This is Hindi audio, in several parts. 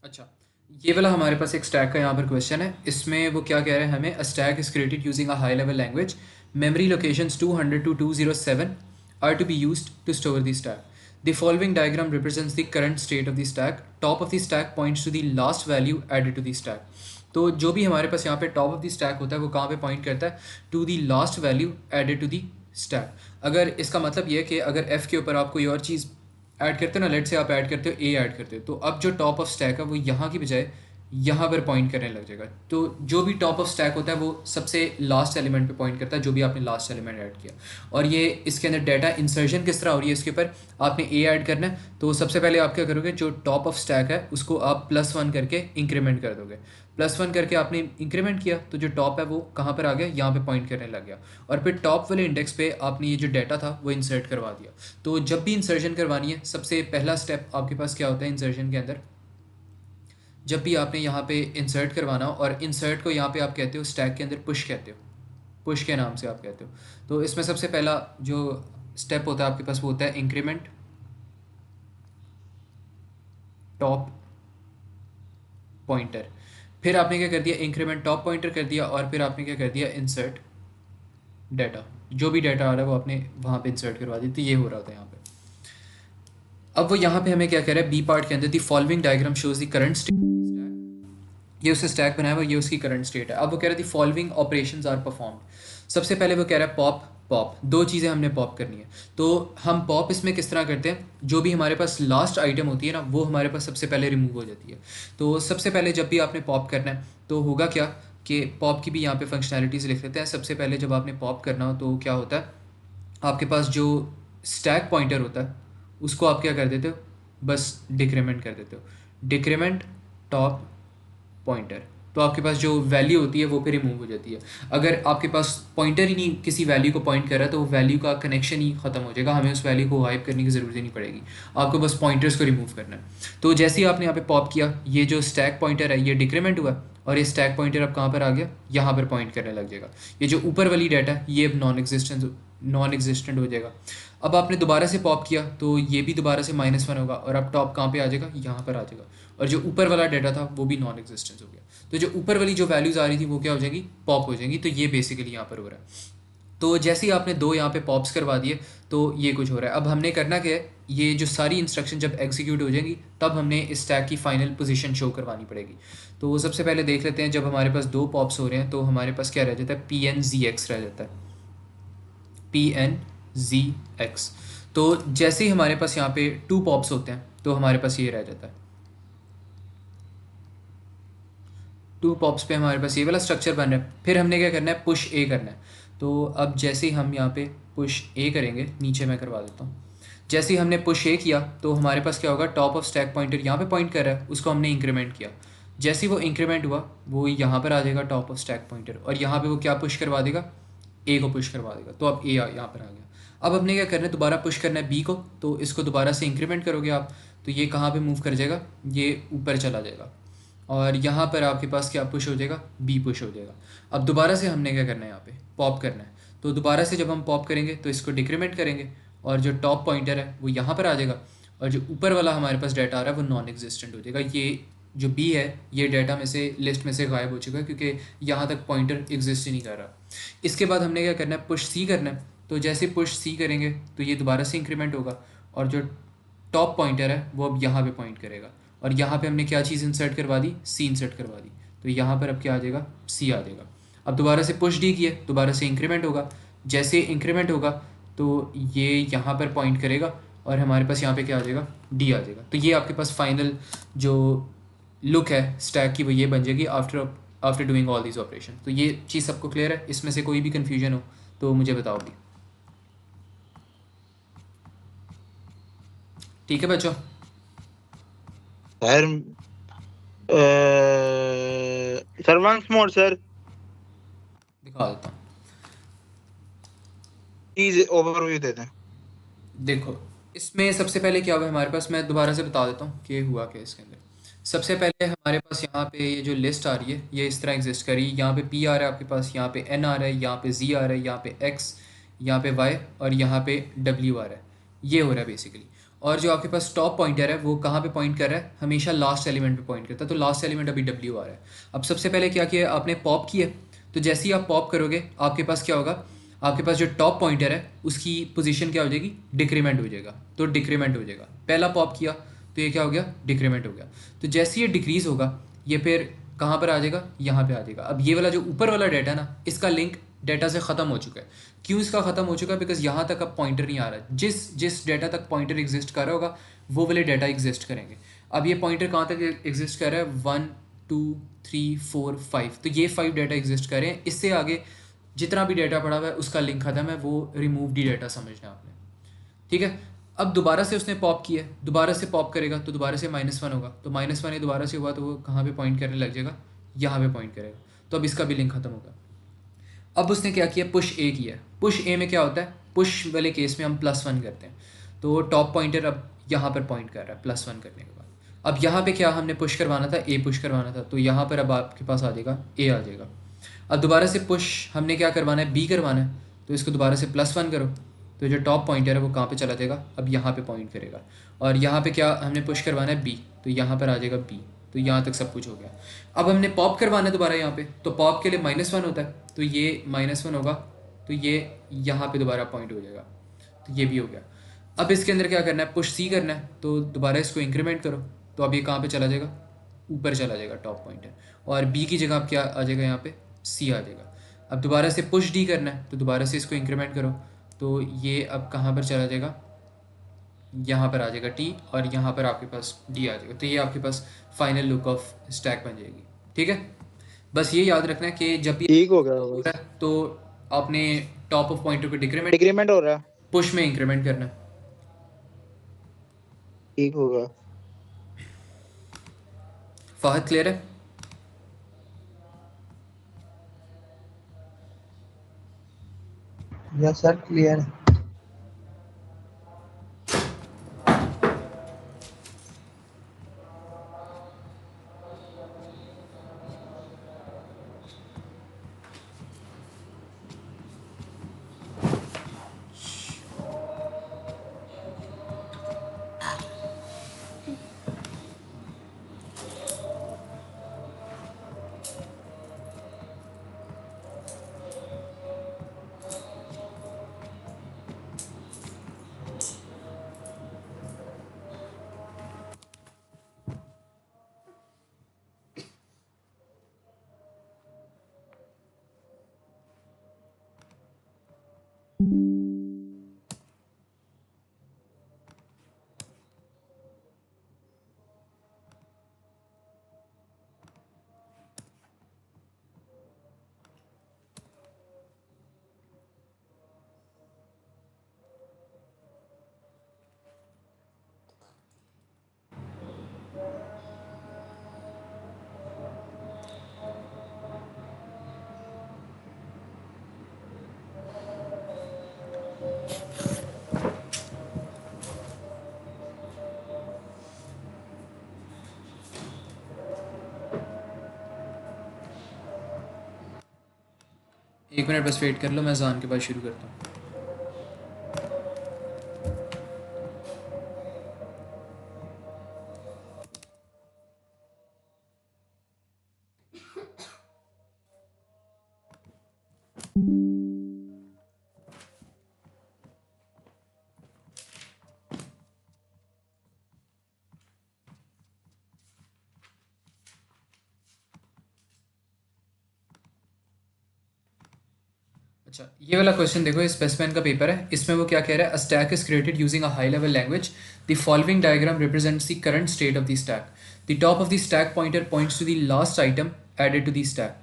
अच्छा, ये वाला हमारे पास एक स्टैक का यहाँ पर क्वेश्चन है। इसमें वो क्या कह रहे हैं हमें, अ stack is created using a high level language, memory locations 200 to 207 are to be used to store the stack. The following diagram represents the current state of the stack. Top of the stack points to the last value added to the stack. तो जो भी हमारे पास यहाँ पे टॉप ऑफ द स्टैक होता है वो कहाँ पे पॉइंट करता है, to the last value added to the stack. अगर इसका मतलब ये है कि अगर एफ़ के ऊपर आप कोई और चीज़ ऐड करते हो ना, लेट से आप ऐड करते हो ए ऐड करते हो, तो अब जो टॉप ऑफ स्टैक है वो यहाँ की बजाय यहाँ पर पॉइंट करने लग जाएगा। तो जो भी टॉप ऑफ स्टैक होता है वो सबसे लास्ट एलिमेंट पे पॉइंट करता है, जो भी आपने लास्ट एलिमेंट ऐड किया। और ये इसके अंदर डाटा इंसर्शन किस तरह हो रही है, इसके ऊपर आपने ए ऐड करना है तो सबसे पहले आप क्या करोगे, जो टॉप ऑफ स्टैक है उसको आप +1 करके इंक्रीमेंट कर दोगे। +1 करके आपने इंक्रीमेंट किया तो जो टॉप है वो कहाँ पर आ गया, यहाँ पे पॉइंट करने लग गया। और फिर टॉप वाले इंडेक्स पे आपने ये जो डाटा था वो इंसर्ट करवा दिया। तो जब भी इंसर्शन करवानी है, सबसे पहला स्टेप आपके पास क्या होता है इंसर्शन के अंदर, जब भी आपने यहाँ पे इंसर्ट करवाना हो, और इंसर्ट को यहाँ पे आप कहते हो स्टैक के अंदर पुश कहते हो, पुश के नाम से आप कहते हो। तो इसमें सबसे पहला जो स्टेप होता है आपके पास वो होता है इंक्रीमेंट टॉप पॉइंटर। फिर आपने क्या कर दिया, इंक्रीमेंट टॉप पॉइंटर कर दिया, और फिर आपने क्या कर दिया, इंसर्ट डाटा। जो भी डाटा आ रहा है वो आपने वहाँ पे इंसर्ट करवा दी। तो ये हो रहा था यहाँ पे। अब वो यहाँ पे हमें क्या कह रहा है, बी पार्ट के अंदर, the following diagram shows the current state. ये उससे स्टैक बनाया हुआ, ये उसकी करंट स्टेट है। अब वो कह रहा है the following operations are performed. सबसे पहले वो कह रहा है पॉप पॉप, दो चीज़ें हमने पॉप करनी है। तो हम पॉप इसमें किस तरह करते हैं, जो भी हमारे पास लास्ट आइटम होती है ना वो हमारे पास सबसे पहले रिमूव हो जाती है। तो सबसे पहले जब भी आपने पॉप करना है तो होगा क्या कि पॉप की भी यहाँ पे फंक्शनैलिटीज़ लिख लेते हैं। सबसे पहले जब आपने पॉप करना हो तो क्या होता है, आपके पास जो स्टैक पॉइंटर होता है उसको आप क्या कर देते हो, बस डिक्रीमेंट कर देते हो, डिक्रीमेंट टॉप पॉइंटर। तो आपके पास जो वैल्यू होती है वो फिर रिमूव हो जाती है। अगर आपके पास पॉइंटर ही नहीं किसी वैल्यू को पॉइंट कर रहा है तो वो वैल्यू का कनेक्शन ही ख़त्म हो जाएगा, हमें उस वैल्यू को हाइप करने की ज़रूरत ही नहीं पड़ेगी, आपको बस पॉइंटर्स को रिमूव करना है। तो जैसे ही आपने यहाँ पे पॉप किया, ये जो स्टैक पॉइंटर है ये डिक्रीमेंट हुआ, और ये स्टैक पॉइंटर अब कहाँ पर आ गया, यहाँ पर पॉइंट करने लग जाएगा। ये जो ऊपर वाली डाटा है ये अब नॉन एग्जिस्टेंट हो जाएगा। अब आपने दोबारा से पॉप किया तो ये भी दोबारा से -1 होगा, और अब टॉप कहाँ पे आ जाएगा, यहाँ पर आ जाएगा। और जो ऊपर वाला डाटा था वो भी नॉन एग्जिस्टेंस हो गया। तो जो ऊपर वाली जो वैल्यूज़ आ रही थी वो क्या हो जाएगी, पॉप हो जाएंगी। तो ये बेसिकली यहाँ पर हो रहा है। तो जैसे ही आपने दो यहाँ पे पॉप्स करवा दिए तो ये कुछ हो रहा है। अब हमने करना क्या है, ये जो सारी इंस्ट्रक्शन जब एग्जीक्यूट हो जाएंगी तब हमने इस स्टैक की फाइनल पोजीशन शो करवानी पड़ेगी। तो वो सबसे पहले देख लेते हैं, जब हमारे पास दो पॉप्स हो रहे हैं तो हमारे पास क्या रह जाता है, PNZX रह जाता है, PNZX। तो जैसे ही हमारे पास यहाँ पे 2 पॉप्स होते हैं तो हमारे पास ये रह जाता है, 2 पॉप्स पे हमारे पास ये वाला स्ट्रक्चर बन रहा है। फिर हमने क्या करना है, पुश ए करना है। तो अब जैसे ही हम यहाँ पे पुश ए करेंगे, नीचे मैं करवा देता हूँ। जैसे ही हमने पुश ए किया तो हमारे पास क्या होगा, टॉप ऑफ स्टैक पॉइंटर यहाँ पे पॉइंट कर रहा है, उसको हमने इंक्रीमेंट किया। जैसे ही वो इंक्रीमेंट हुआ वो यहाँ पर आ जाएगा टॉप ऑफ स्टैक पॉइंटर, और यहाँ पे वो क्या पुश करवा देगा, ए को पुश करवा देगा। तो अब ए यहाँ पर आ गया। अब हमने क्या करना है, दोबारा पुश करना है बी को, तो इसको दोबारा से इंक्रीमेंट करोगे आप तो ये कहाँ पे मूव कर जाएगा, ये ऊपर चला जाएगा। और यहाँ पर आपके पास क्या पुश हो जाएगा, बी पुश हो जाएगा। अब दोबारा से हमने क्या करना है, यहाँ पे पॉप करना है। तो दोबारा से जब हम पॉप करेंगे तो इसको डिक्रीमेंट करेंगे, और जो टॉप पॉइंटर है वो यहाँ पर आ जाएगा, और जो ऊपर वाला हमारे पास डाटा आ रहा है वो नॉन एग्जिस्टेंट हो जाएगा। ये जो बी है ये डाटा में से, लिस्ट में से गायब हो चुका है, क्योंकि यहाँ तक पॉइंटर एग्जिस्ट ही नहीं कर रहा। इसके बाद हमने क्या करना है, पुश सी करना है। तो जैसे पुश सी करेंगे तो ये दोबारा से इंक्रीमेंट होगा, और जो टॉप पॉइंटर है वो अब यहाँ पे पॉइंट करेगा। और यहाँ पे हमने क्या चीज़ इंसर्ट करवा दी, सी इंसर्ट करवा दी। तो यहाँ पर अब क्या आ जाएगा, सी आ जाएगा। अब दोबारा से पुश डी किए, दोबारा से इंक्रीमेंट होगा। जैसे इंक्रीमेंट होगा तो ये यहाँ पर पॉइंट करेगा, और हमारे पास यहाँ पे क्या आ जाएगा, डी आ जाएगा। तो ये आपके पास फाइनल जो लुक है स्टैक की वो ये बन जाएगी after doing all these operation. तो ये चीज़ सबको क्लियर है, इसमें से कोई भी कन्फ्यूजन हो तो मुझे बताओ भी। ठीक है बच्चों। Sir sir once more sir, दिखा देता हूँ। प्लीज ओवरव्यू दे दें। देखो, इसमें सबसे पहले क्या हुआ हमारे पास, मैं दोबारा से बता देता हूँ कि हुआ क्या इसके अंदर। सबसे पहले हमारे पास यहाँ पे ये जो लिस्ट आ रही है ये इस तरह एग्जिस्ट कर रही है। यहाँ पे पी आ रहा है आपके पास, यहाँ पे एन आ रहा है, यहाँ पे जी आ रहा है, यहाँ पे एक्स, यहाँ पे वाई, और यहाँ पे डब्ल्यू आ रहा है। ये हो रहा है बेसिकली। और जो आपके पास टॉप पॉइंटर है वो कहाँ पे पॉइंट कर रहा है, हमेशा लास्ट एलिमेंट पे पॉइंट करता है। तो लास्ट एलिमेंट अभी डब्ल्यू आ रहा है। अब सबसे पहले क्या किया, आपने पॉप किया, तो जैसे ही आप पॉप करोगे आपके पास क्या होगा, आपके पास जो टॉप पॉइंटर है उसकी पोजीशन क्या हो जाएगी, डिक्रीमेंट हो जाएगा। तो डिक्रीमेंट हो जाएगा, पहला पॉप किया तो ये क्या हो गया, डिक्रीमेंट हो गया। तो जैसे ये डिक्रीज़ होगा ये फिर कहाँ पर आ जाएगा, यहाँ पे आ जाएगा। अब ये वाला जो ऊपर वाला डाटा है ना, इसका लिंक डाटा से ख़त्म हो चुका है। क्यों इसका ख़त्म हो चुका है, बिकॉज यहाँ तक अब पॉइंटर नहीं आ रहा। जिस जिस डाटा तक पॉइंटर एग्जिस्ट कर रहा होगा वो वाले डाटा एग्जिस्ट करेंगे। अब ये पॉइंटर कहाँ तक एग्जिस्ट कर रहा है, 1 2 3 4 5, तो ये 5 डाटा एग्जिस्ट कर रहे हैं। इससे आगे जितना भी डाटा पड़ा हुआ है उसका लिंक ख़त्म है, वो रिमूव डी डाटा समझना है आपने, ठीक है। अब दोबारा से उसने पॉप किया, दोबारा से पॉप करेगा तो दोबारा से -1 होगा, तो -1 ये दोबारा से हुआ तो वो कहाँ पे पॉइंट करने लग जाएगा, यहाँ पे पॉइंट करेगा। तो अब इसका भी लिंक ख़त्म होगा। अब उसने क्या किया, पुश ए किया। पुश ए में क्या होता है, पुश वाले केस में हम +1 करते हैं, तो टॉप पॉइंटर अब यहाँ पर पॉइंट कर रहा है +1 करने के बाद। अब यहाँ पे क्या हमने पुश करवाना था, ए पुश करवाना था, तो यहाँ पर अब आपके पास आ जाएगा ए आ जाएगा। अब दोबारा से पुश हमने क्या करवाना है, बी करवाना है, तो इसको दोबारा से +1 करो, तो जो टॉप पॉइंटर है वो कहाँ पे चला जाएगा, अब यहाँ पे पॉइंट करेगा। और यहाँ पे क्या हमने पुश करवाना है, बी, तो यहाँ पर आ जाएगा बी। तो यहाँ तक सब कुछ हो गया। अब हमने पॉप करवाना है दोबारा यहाँ पे, तो पॉप के लिए -1 होता है, तो ये -1 होगा, तो ये यहाँ पे दोबारा पॉइंट हो जाएगा, तो ये भी हो गया। अब इसके अंदर क्या करना है, पुश सी करना है, तो दोबारा इसको इंक्रीमेंट करो, तो अब ये कहाँ पे चला जाएगा, ऊपर चला जाएगा टॉप पॉइंटर, और बी की जगह अब क्या आ जाएगा, यहाँ पे सी आ जाएगा। अब दोबारा से पुश डी करना है, तो दोबारा से इसको इंक्रीमेंट करो, तो ये अब कहाँ पर चला जाएगा, यहाँ पर आ जाएगा टी, और यहाँ पर आपके पास डी आ जाएगा। तो ये आपके पास फाइनल लुक ऑफ स्टैक बन जाएगी, ठीक है। बस ये याद रखना है कि जब भी ठीक हो गया बस। तो आपने टॉप ऑफ पॉइंटर को डिक्रीमेंट, डिक्रीमेंट हो रहा है। पुश में इंक्रीमेंट करना है। ठीक होगा। फाहद क्लियर है? Yes sir, clear. एक मिनट बस वेट कर लो, मैं अज़ान के बाद शुरू करता हूँ। अच्छा, ये वाला क्वेश्चन देखो, इस स्पेसमैन का पेपर है, इसमें वो क्या कह रहा है, a stack is created using a high level language, the following diagram represents the current state of the stack, the top of the stack pointer points to the last item added to the stack.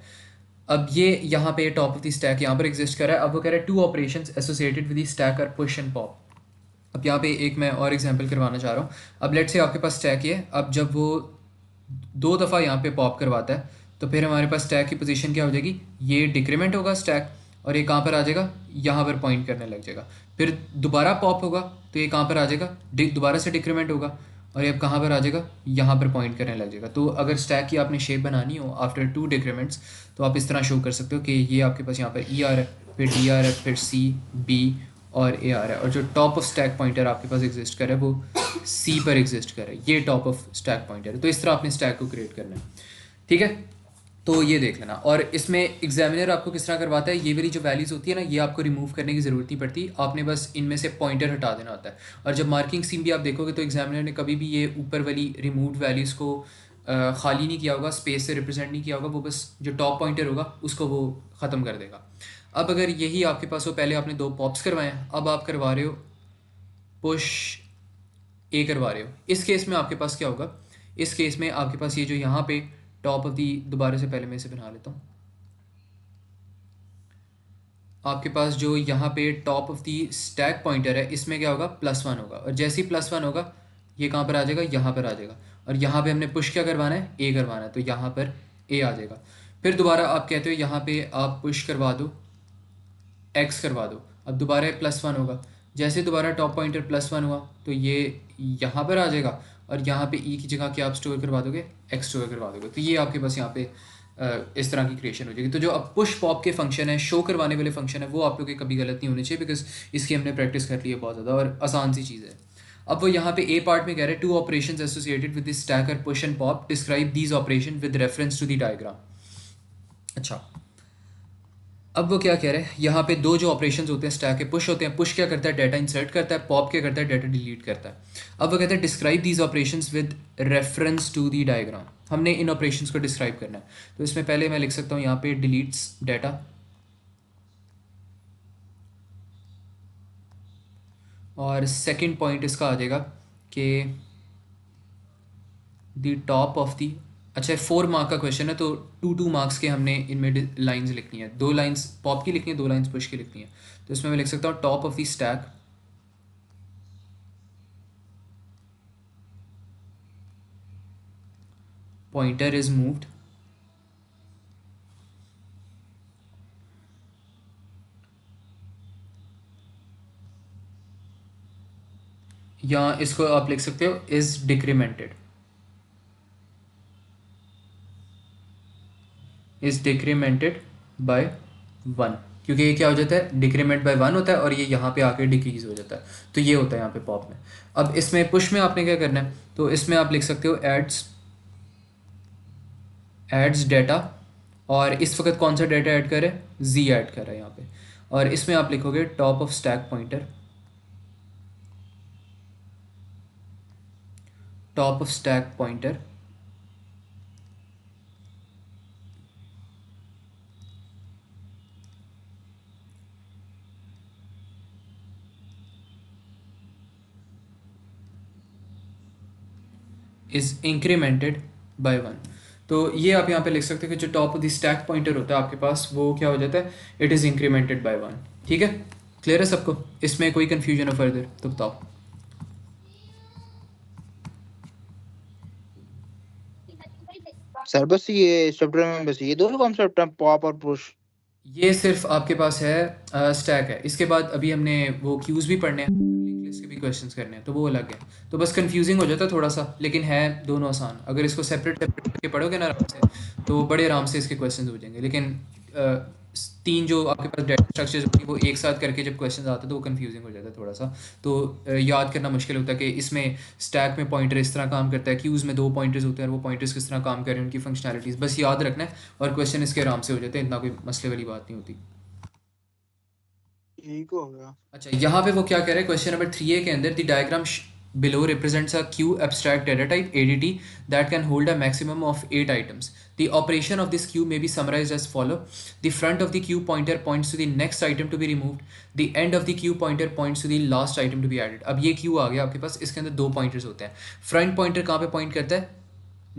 अब ये यहाँ पे टॉप ऑफ द स्टैक यहाँ पर एग्जिस्ट कर रहा है। अब वो कह रहा है 2 operations associated with the stack are push and pop. अब यहाँ पे एक मैं और एग्जांपल करवाना चाह रहा हूँ। अब लेट से आपके पास स्टैक है, अब जब वो 2 दफ़ा यहाँ पे पॉप करवाता है तो फिर हमारे पास स्टैक की पोजीशन क्या हो जाएगी, ये डिक्रीमेंट होगा स्टैक, और ये कहाँ पर आ जाएगा, यहाँ पर पॉइंट करने लग जाएगा। फिर दोबारा पॉप होगा तो ये कहाँ पर आ जाएगा, दोबारा से डिक्रीमेंट होगा, और ये अब कहाँ पर आ जाएगा, यहाँ पर पॉइंट करने लग जाएगा। तो अगर स्टैक की आपने शेप बनानी हो आफ्टर 2 डिक्रीमेंट्स तो आप इस तरह शो कर सकते हो कि ये आपके पास यहाँ पर ई आर है, फिर डी आर है, फिर सी बी और ए आ रहा है, और जो टॉप ऑफ स्टैक पॉइंटर आपके पास एग्जिस्ट कर रहा है वो सी पर एग्जिस्ट कर रहा है, ये टॉप ऑफ स्टैक पॉइंटर है। तो इस तरह आपने स्टैक को क्रिएट करना है, ठीक है। तो ये देख लेना। और इसमें एग्जामिनर आपको किस तरह करवाता है, ये वाली जो वैल्यूज़ होती है ना, ये आपको रिमूव करने की ज़रूरत नहीं पड़ती, आपने बस इनमें से पॉइंटर हटा देना होता है। और जब मार्किंग स्कीम भी आप देखोगे तो एग्जामिनर ने कभी भी ये ऊपर वाली रिमूव्ड वैल्यूज़ को खाली नहीं किया होगा, स्पेस से रिप्रेजेंट नहीं किया होगा, वो बस जो टॉप पॉइंटर होगा उसको वो ख़त्म कर देगा। अब अगर यही आपके पास हो, पहले आपने 2 पॉप्स करवाए हैं, अब आप करवा रहे हो पुश ए करवा रहे हो, इस केस में आपके पास क्या होगा, इस केस में आपके पास ये जो यहाँ पे टॉप ऑफ दी, दोबारा से पहले मैं इसे बना लेता हूँ, आपके पास जो यहाँ पे top of the stack pointer है, इसमें क्या होगा, +1 होगा, और जैसे ही +1 होगा ये कहाँ पर आ जाएगा, यहाँ पर आ जाएगा, और यहाँ पे हमने पुश क्या करवाना है, ए करवाना है, तो यहाँ पर ए आ जाएगा। फिर दोबारा आप कहते हो यहाँ पे आप पुश करवा दो, एक्स करवा दो, अब दोबारा +1 होगा, जैसे दोबारा टॉप पॉइंटर +1 हुआ तो ये यहाँ पर आ जाएगा, और यहाँ पे ई की जगह क्या आप स्टोर करवा दोगे, एक्स स्टोर करवा दोगे, तो ये आपके पास यहाँ पे इस तरह की क्रिएशन हो जाएगी। तो जो अब पुश पॉप के फंक्शन है, शो करवाने वाले फंक्शन है, वो आप लोग के कभी गलत नहीं होने चाहिए, बिकॉज इसकी हमने प्रैक्टिस कर ली है बहुत ज़्यादा और आसान सी चीज़ है। अब वो यहाँ पे ए पार्ट में कह रहे हैं 2 operations associated with this stack are push and pop, describe these operation with reference to the diagram. अच्छा, अब वो क्या कह रहे हैं, यहाँ पे 2 जो ऑपरेशंस होते हैं स्टैक के, पुश होते हैं, पुश क्या करता है, डाटा इंसर्ट करता है, पॉप क्या करता है, डाटा डिलीट करता है। अब वो कहते हैं describe these operations with reference to the diagram, हमने इन ऑपरेशंस को डिस्क्राइब करना है। तो इसमें पहले मैं लिख सकता हूँ यहाँ पे डिलीट्स डाटा, और सेकंड पॉइंट इसका आ जाएगा कि द टॉप ऑफ दी, अच्छा 4 मार्क का क्वेश्चन है तो 2 मार्क्स के हमने इनमें लाइंस लिखनी है, 2 लाइंस पॉप की लिखनी है, 2 लाइंस पुश की लिखनी है। तो इसमें मैं लिख सकता हूँ top of the stack pointer is moved या इसको आप लिख सकते हो is decremented, is decremented by 1, क्योंकि ये क्या हो जाता है, डिक्रीमेंट बाय 1 होता है और ये यहाँ पे आके डिक्रीज हो जाता है, तो ये होता है यहाँ पे पॉप में। अब इसमें पुश में आपने क्या करना है, तो इसमें आप लिख सकते हो एड्स डाटा, और इस वक्त कौन सा डाटा ऐड करे, जी ऐड कर रहा है यहाँ पे, और इसमें आप लिखोगे top of stack pointer, top of stack pointer is incremented by 1। तो ये आप यहाँ पे लिख सकते हो कि जो top of the stack pointer होता है आपके पास, वो क्या हो जाता है, इट इज़ इंक्रीमेंटेड बाय 1। ठीक है, क्लियर है सबको, इसमें कोई कन्फ्यूजन हो फर्दर तो बताओ। सर बस ये चैप्टर में बस ये 2 कॉन्सेप्ट हैं, पॉप और पुश। ये सिर्फ आपके पास है स्टैक है, इसके बाद अभी हमने वो क्यूज़ भी पढ़ने हैं, लिंक लिस्ट के भी क्वेश्चंस करने हैं, तो वो अलग है। तो बस कंफ्यूजिंग हो जाता है थोड़ा सा, लेकिन है दोनों आसान, अगर इसको सेपरेट सेपरेट करके पढ़ोगे ना आराम से तो बड़े आराम से इसके क्वेश्चंस हो जाएंगे। लेकिन 3 जो आपके पास डेटा स्ट्रक्चर्स होती है वो एक साथ करके जब क्वेश्चंस आते हैं तो वो कंफ्यूजिंग हो जाता है थोड़ा सा, तो याद करना मुश्किल होता है कि इसमें स्टैक में पॉइंटर इस तरह काम करता है, क्यूज़ में 2 पॉइंटर्स होते हैं और वो पॉइंटर्स किस तरह काम कर रहे हैं, उनकी फंक्शनैलिटीज़ बस याद रखना है और क्वेश्चन इसके आराम से हो जाते हैं, इतना कोई मसले वाली बात नहीं होती। ठीक हो गया। अच्छा, यहाँ पे वो क्या कह रहे हैं, क्वेश्चन नंबर 3A के अंदर the diagram below represents a queue abstract data type ADT that can hold a maximum of 8 items. The operation of this queue may be summarized as follow. The front of the queue pointer points to the next item to be removed. The end of the queue pointer points to the last item to be added. अब ये queue आ गया आपके पास, इसके अंदर 2 पॉइंटर्स होते हैं। फ्रंट पॉइंटर कहाँ पे पॉइंट करता है,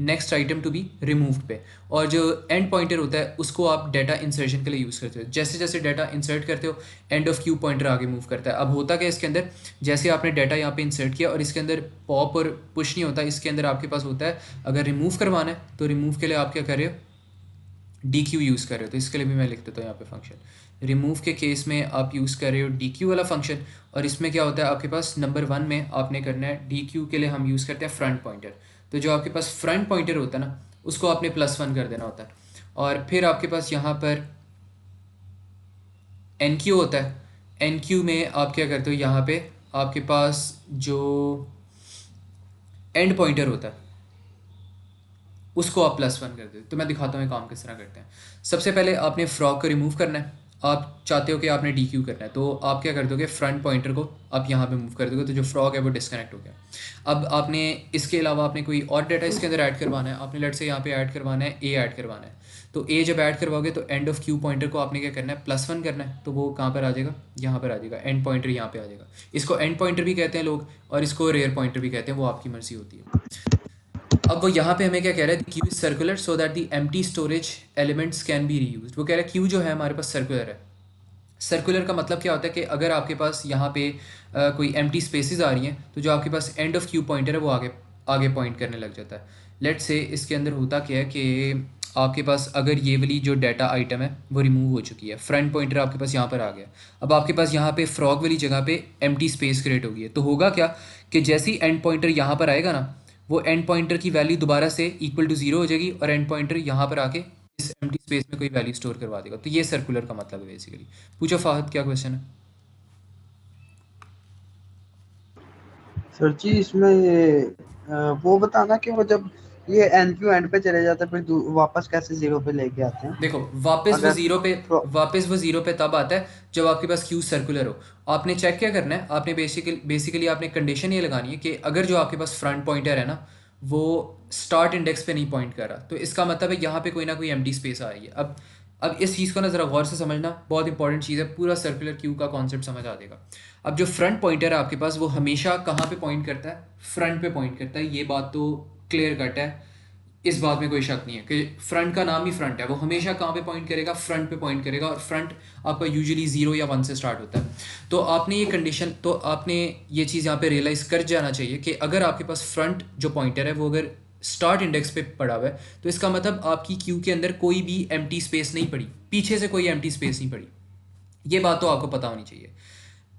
next item to be removed पे, और जो एंड पॉइंटर होता है उसको आप डाटा इंसर्शन के लिए यूज़ करते हो, जैसे जैसे डाटा इंसर्ट करते हो एंड ऑफ क्यू पॉइंटर आगे मूव करता है। अब होता क्या इसके अंदर, जैसे आपने डाटा यहाँ पे इंसर्ट किया और इसके अंदर पॉप और पुश नहीं होता, इसके अंदर आपके पास होता है अगर रिमूव करवाना है तो रिमूव के लिए आप क्या कर रहे हो, डी क्यू यूज़ कर रहे हो। तो इसके लिए भी मैं लिख देता हूँ यहाँ पे फंक्शन, रिमूव के केस में आप यूज़ कर रहे हो डी क्यू वाला फंक्शन, और इसमें क्या होता है आपके पास नंबर 1 में आपने करना है डी क्यू के लिए हम यूज़ करते हैं फ्रंट पॉइंटर। तो जो आपके पास फ्रंट पॉइंटर होता है ना उसको आपने +1 कर देना होता है, और फिर आपके पास यहाँ पर एन क्यू होता है, एन क्यू में आप क्या करते हो, यहाँ पे आपके पास जो एंड पॉइंटर होता है उसको आप +1 कर दो। तो मैं दिखाता हूँ ये काम किस तरह करते हैं। सबसे पहले आपने फ्रॉक को रिमूव करना है। आप चाहते हो कि आपने डी क्यू करना है, तो आप क्या कर दोगे, फ्रंट पॉइंटर को आप यहाँ पे मूव कर दोगे, तो जो फ्रॉक है वो डिस्कनेक्ट हो गया। अब आपने इसके अलावा आपने कोई और डाटा इसके अंदर ऐड करवाना है। आपने लेट से यहाँ पे ऐड करवाना है ए ऐड करवाना है। तो ए जब ऐड करवाओगे तो एंड ऑफ क्यू पॉइंटर को आपने क्या करना है, +1 करना है। तो वो कहाँ पर आ जाएगा, यहाँ पर आ जाएगा, एंड पॉइंटर यहाँ पे आ जाएगा। इसको एंड पॉइंटर भी कहते हैं लोग, और इसको रेयर पॉइंटर भी कहते हैं, वो आपकी मर्जी होती है। अब वो यहाँ पे हमें क्या कह रहा है, Q is circular so that the empty storage elements can be reused. वो कह रहा है क्यू जो है हमारे पास सर्कुलर है। सर्कुलर का मतलब क्या होता है कि अगर आपके पास यहाँ पे कोई एम्प्टी स्पेसेस आ रही हैं, तो जो आपके पास एंड ऑफ क्यू पॉइंटर है वो आगे आगे पॉइंट करने लग जाता है। लेट से इसके अंदर होता क्या है कि आपके पास अगर ये वाली जो डाटा आइटम है वो रिमूव हो चुकी है, फ्रंट पॉइंटर आपके पास यहाँ पर आ गया। अब आपके पास यहाँ पे फ्रॉग वाली जगह पे एम्प्टी स्पेस क्रिएट हो गई है। तो होगा क्या कि जैसे ही एंड पॉइंटर यहाँ पर आएगा ना, वो एंड पॉइंटर की वैल्यू दोबारा से इक्वल टू 0 हो जाएगी, और एंड पॉइंटर यहाँ पर आके इस एम्प्टी स्पेस में कोई वैल्यू स्टोर करवा देगा। तो ये सर्कुलर का मतलब है बेसिकली। पूछो फाहद, क्या क्वेश्चन है? सर जी इसमें ये वो बताना कि वो जब ये एन क्यू एंड पे चले जाते हैं फिर वापस कैसे 0 पे लेके आते हैं? देखो, वापस वो अगर जीरो पे pro- वापस वो जीरो पे तब आता है जब आपके पास क्यू सर्कुलर हो। आपने चेक क्या करना है, आपने बेसिकली आपने कंडीशन ये लगानी है कि अगर जो आपके पास फ्रंट पॉइंटर है ना, वो स्टार्ट इंडेक्स पे नहीं पॉइंट कर रहा, तो इसका मतलब है यहाँ पे कोई ना कोई एम्प्टी स्पेस आ रही है। अब इस चीज़ को ना ज़रा गौर से समझना, बहुत इंपॉर्टेंट चीज़ है, पूरा सर्कुलर क्यू का कॉन्सेप्ट समझ आ जाएगा। अब जो फ्रंट पॉइंटर है आपके पास, वो हमेशा कहाँ पे पॉइंट करता है, फ्रंट पे पॉइंट करता है। ये बात तो क्लियर कट है, इस बात में कोई शक नहीं है कि फ्रंट का नाम ही फ्रंट है। वो हमेशा कहाँ पे पॉइंट करेगा, फ्रंट पे पॉइंट करेगा, और फ्रंट आपका यूजुअली 0 या 1 से स्टार्ट होता है। तो आपने ये कंडीशन, तो आपने ये चीज़ यहाँ पे रियलाइज़ कर जाना चाहिए कि अगर आपके पास फ्रंट जो पॉइंटर है वो अगर स्टार्ट इंडेक्स पे पड़ा हुआ है, तो इसका मतलब आपकी क्यू के अंदर कोई भी एम्प्टी स्पेस नहीं पड़ी, पीछे से कोई एम्प्टी स्पेस नहीं पड़ी। ये बात तो आपको पता होनी चाहिए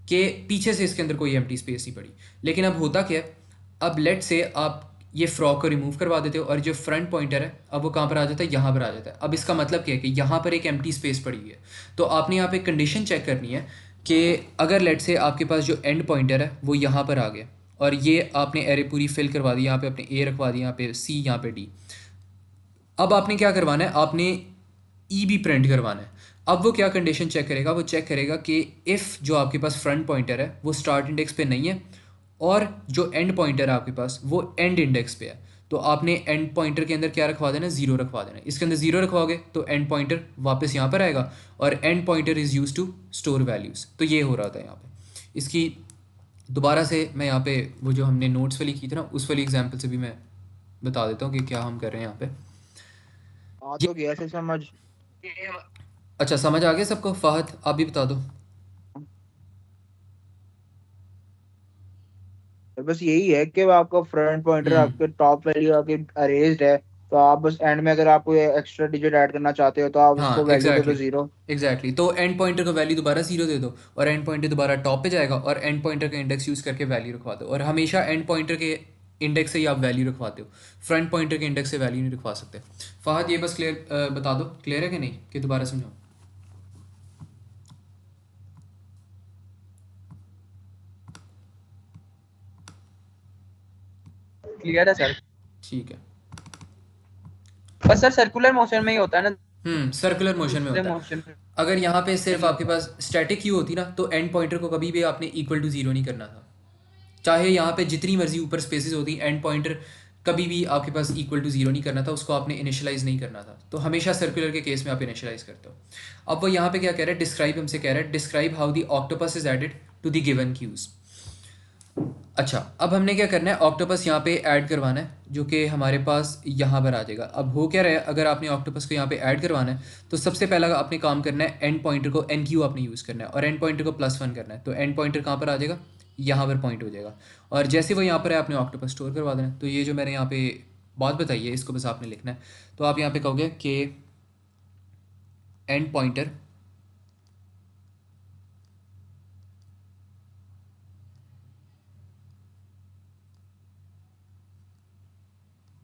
कि पीछे से इसके अंदर कोई एम्प्टी स्पेस नहीं पड़ी। लेकिन अब होता क्या है, अब लेट से आप ये फ्रॉक को रिमूव करवा देते हो, और जो फ्रंट पॉइंटर है अब वो कहाँ पर आ जाता है, यहाँ पर आ जाता है। अब इसका मतलब क्या है कि यहाँ पर एक एम्प्टी स्पेस पड़ी हुई है। तो आपने यहाँ पे कंडीशन चेक करनी है कि अगर लेट से आपके पास जो एंड पॉइंटर है वो यहाँ पर आ गया, और ये आपने एरे पूरी फिल करवा दी, यहाँ पे आपने ए रखवा दी, यहाँ पे सी, यहाँ पे डी। अब आपने क्या करवाना है, आपने ई भी प्रिंट करवाना है। अब वो क्या कंडीशन चेक करेगा, वो चेक करेगा कि इफ़ जो आपके पास फ्रंट पॉइंटर है वो स्टार्ट इंडेक्स पे नहीं है, और जो एंड पॉइंटर है आपके पास वो एंड इंडेक्स पे है, तो आपने एंड पॉइंटर के अंदर क्या रखवा देना, 0 रखवा देना। इसके अंदर 0 रखवाओगे तो एंड पॉइंटर वापस यहाँ पर आएगा, और end pointer is use to store values. तो ये हो रहा था यहाँ पे। इसकी दोबारा से मैं यहाँ पे वो जो हमने नोट्स वाली की थी ना, उस वाली एग्जाम्पल से भी मैं बता देता हूँ कि क्या हम कर रहे हैं यहाँ पे। आ तो गया से समझ। अच्छा, समझ आ गया सबको? फाहद, आप भी बता दो। तो बस यही है कि आपका फ्रंट पॉइंटर हम्म। आपके टॉप वैल्यू आपकी अरेंज्ड है, तो आप बस एंड में अगर आप कोई एक्स्ट्रा डिजिट ऐड करना चाहते हो तो आप हाँ, उसको वैल्यू दे दो एग्जैक्टली 0। एग्जैक्टली। तो एंड पॉइंटर को वैल्यू दोबारा 0 दे दो, और एंड पॉइंटर दोबारा टॉप पे जाएगा, और एंड पॉइंटर का इंडेक्स यूज़ करके वैल्यू रखवा दो। और हमेशा एंड पॉइंटर के इंडेक्स से ही आप वैल्यू रखवाते हो, फ्रंट पॉइंटर के इंडेक्स से वैल्यू नहीं रखवा सकते। फाहद, ये बस क्लियर बता दो, क्लियर है कि नहीं, कि दोबारा समझाओ? क्लियर है सर। ठीक है। बस सर सर्कुलर मोशन में ही होता है ना, सर्कुलर मोशन में दूसरे होता है। मोशन में अगर यहाँ पे सिर्फ नहीं आपके होता। पास स्टैटिक क्यू होती ना, तो एंड पॉइंटर को कभी भी आपने इक्वल टू 0 नहीं करना था। चाहे यहाँ पे जितनी मर्जी ऊपर स्पेसेस होती, एंड पॉइंटर कभी भी आपके पास इक्वल टू 0 नहीं करना था, उसको आपने इनिशियलाइज नहीं करना था। तो हमेशा सर्कुलर के केस में आप इनिशियलाइज करते हो। अब वो यहाँ पे क्या कह रहा है, डिस्क्राइब हमसे कह रहा है, describe how the octopus is added to the given queues. अच्छा, अब हमने क्या करना है, ऑक्टोपस यहाँ पे ऐड करवाना है, जो कि हमारे पास यहाँ पर आ जाएगा। अब हो क्या रहा है, अगर आपने ऑक्टोपस को यहाँ पे ऐड करवाना है, तो सबसे पहला आपने काम करना है, एंड पॉइंटर को एन क्यू आपने यूज़ करना है, और एंड पॉइंटर को +1 करना है। तो एंड पॉइंटर कहाँ पर आ जाएगा, यहाँ पर पॉइंट हो जाएगा, और जैसे वो यहाँ पर है आपने ऑक्टोपस स्टोर करवा देना है। तो ये जो मैंने यहाँ पे बात बताई है, इसको बस आपने लिखना है। तो आप यहाँ पे कहोगे कि and pointer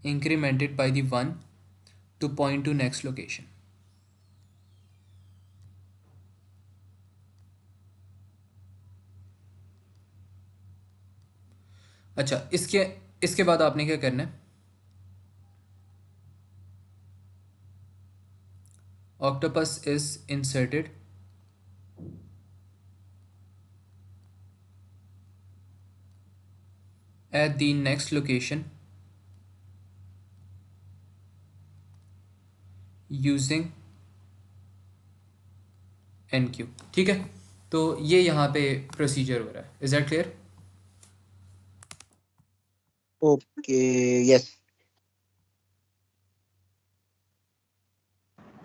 incremented by the 1 to point to next location. अच्छा, इसके इसके बाद आपने क्या करना है, octopus is inserted at the next location using NQ। ठीक है, तो ये यहाँ पे प्रोसीजर हो रहा है। Is that clear? Okay, yes.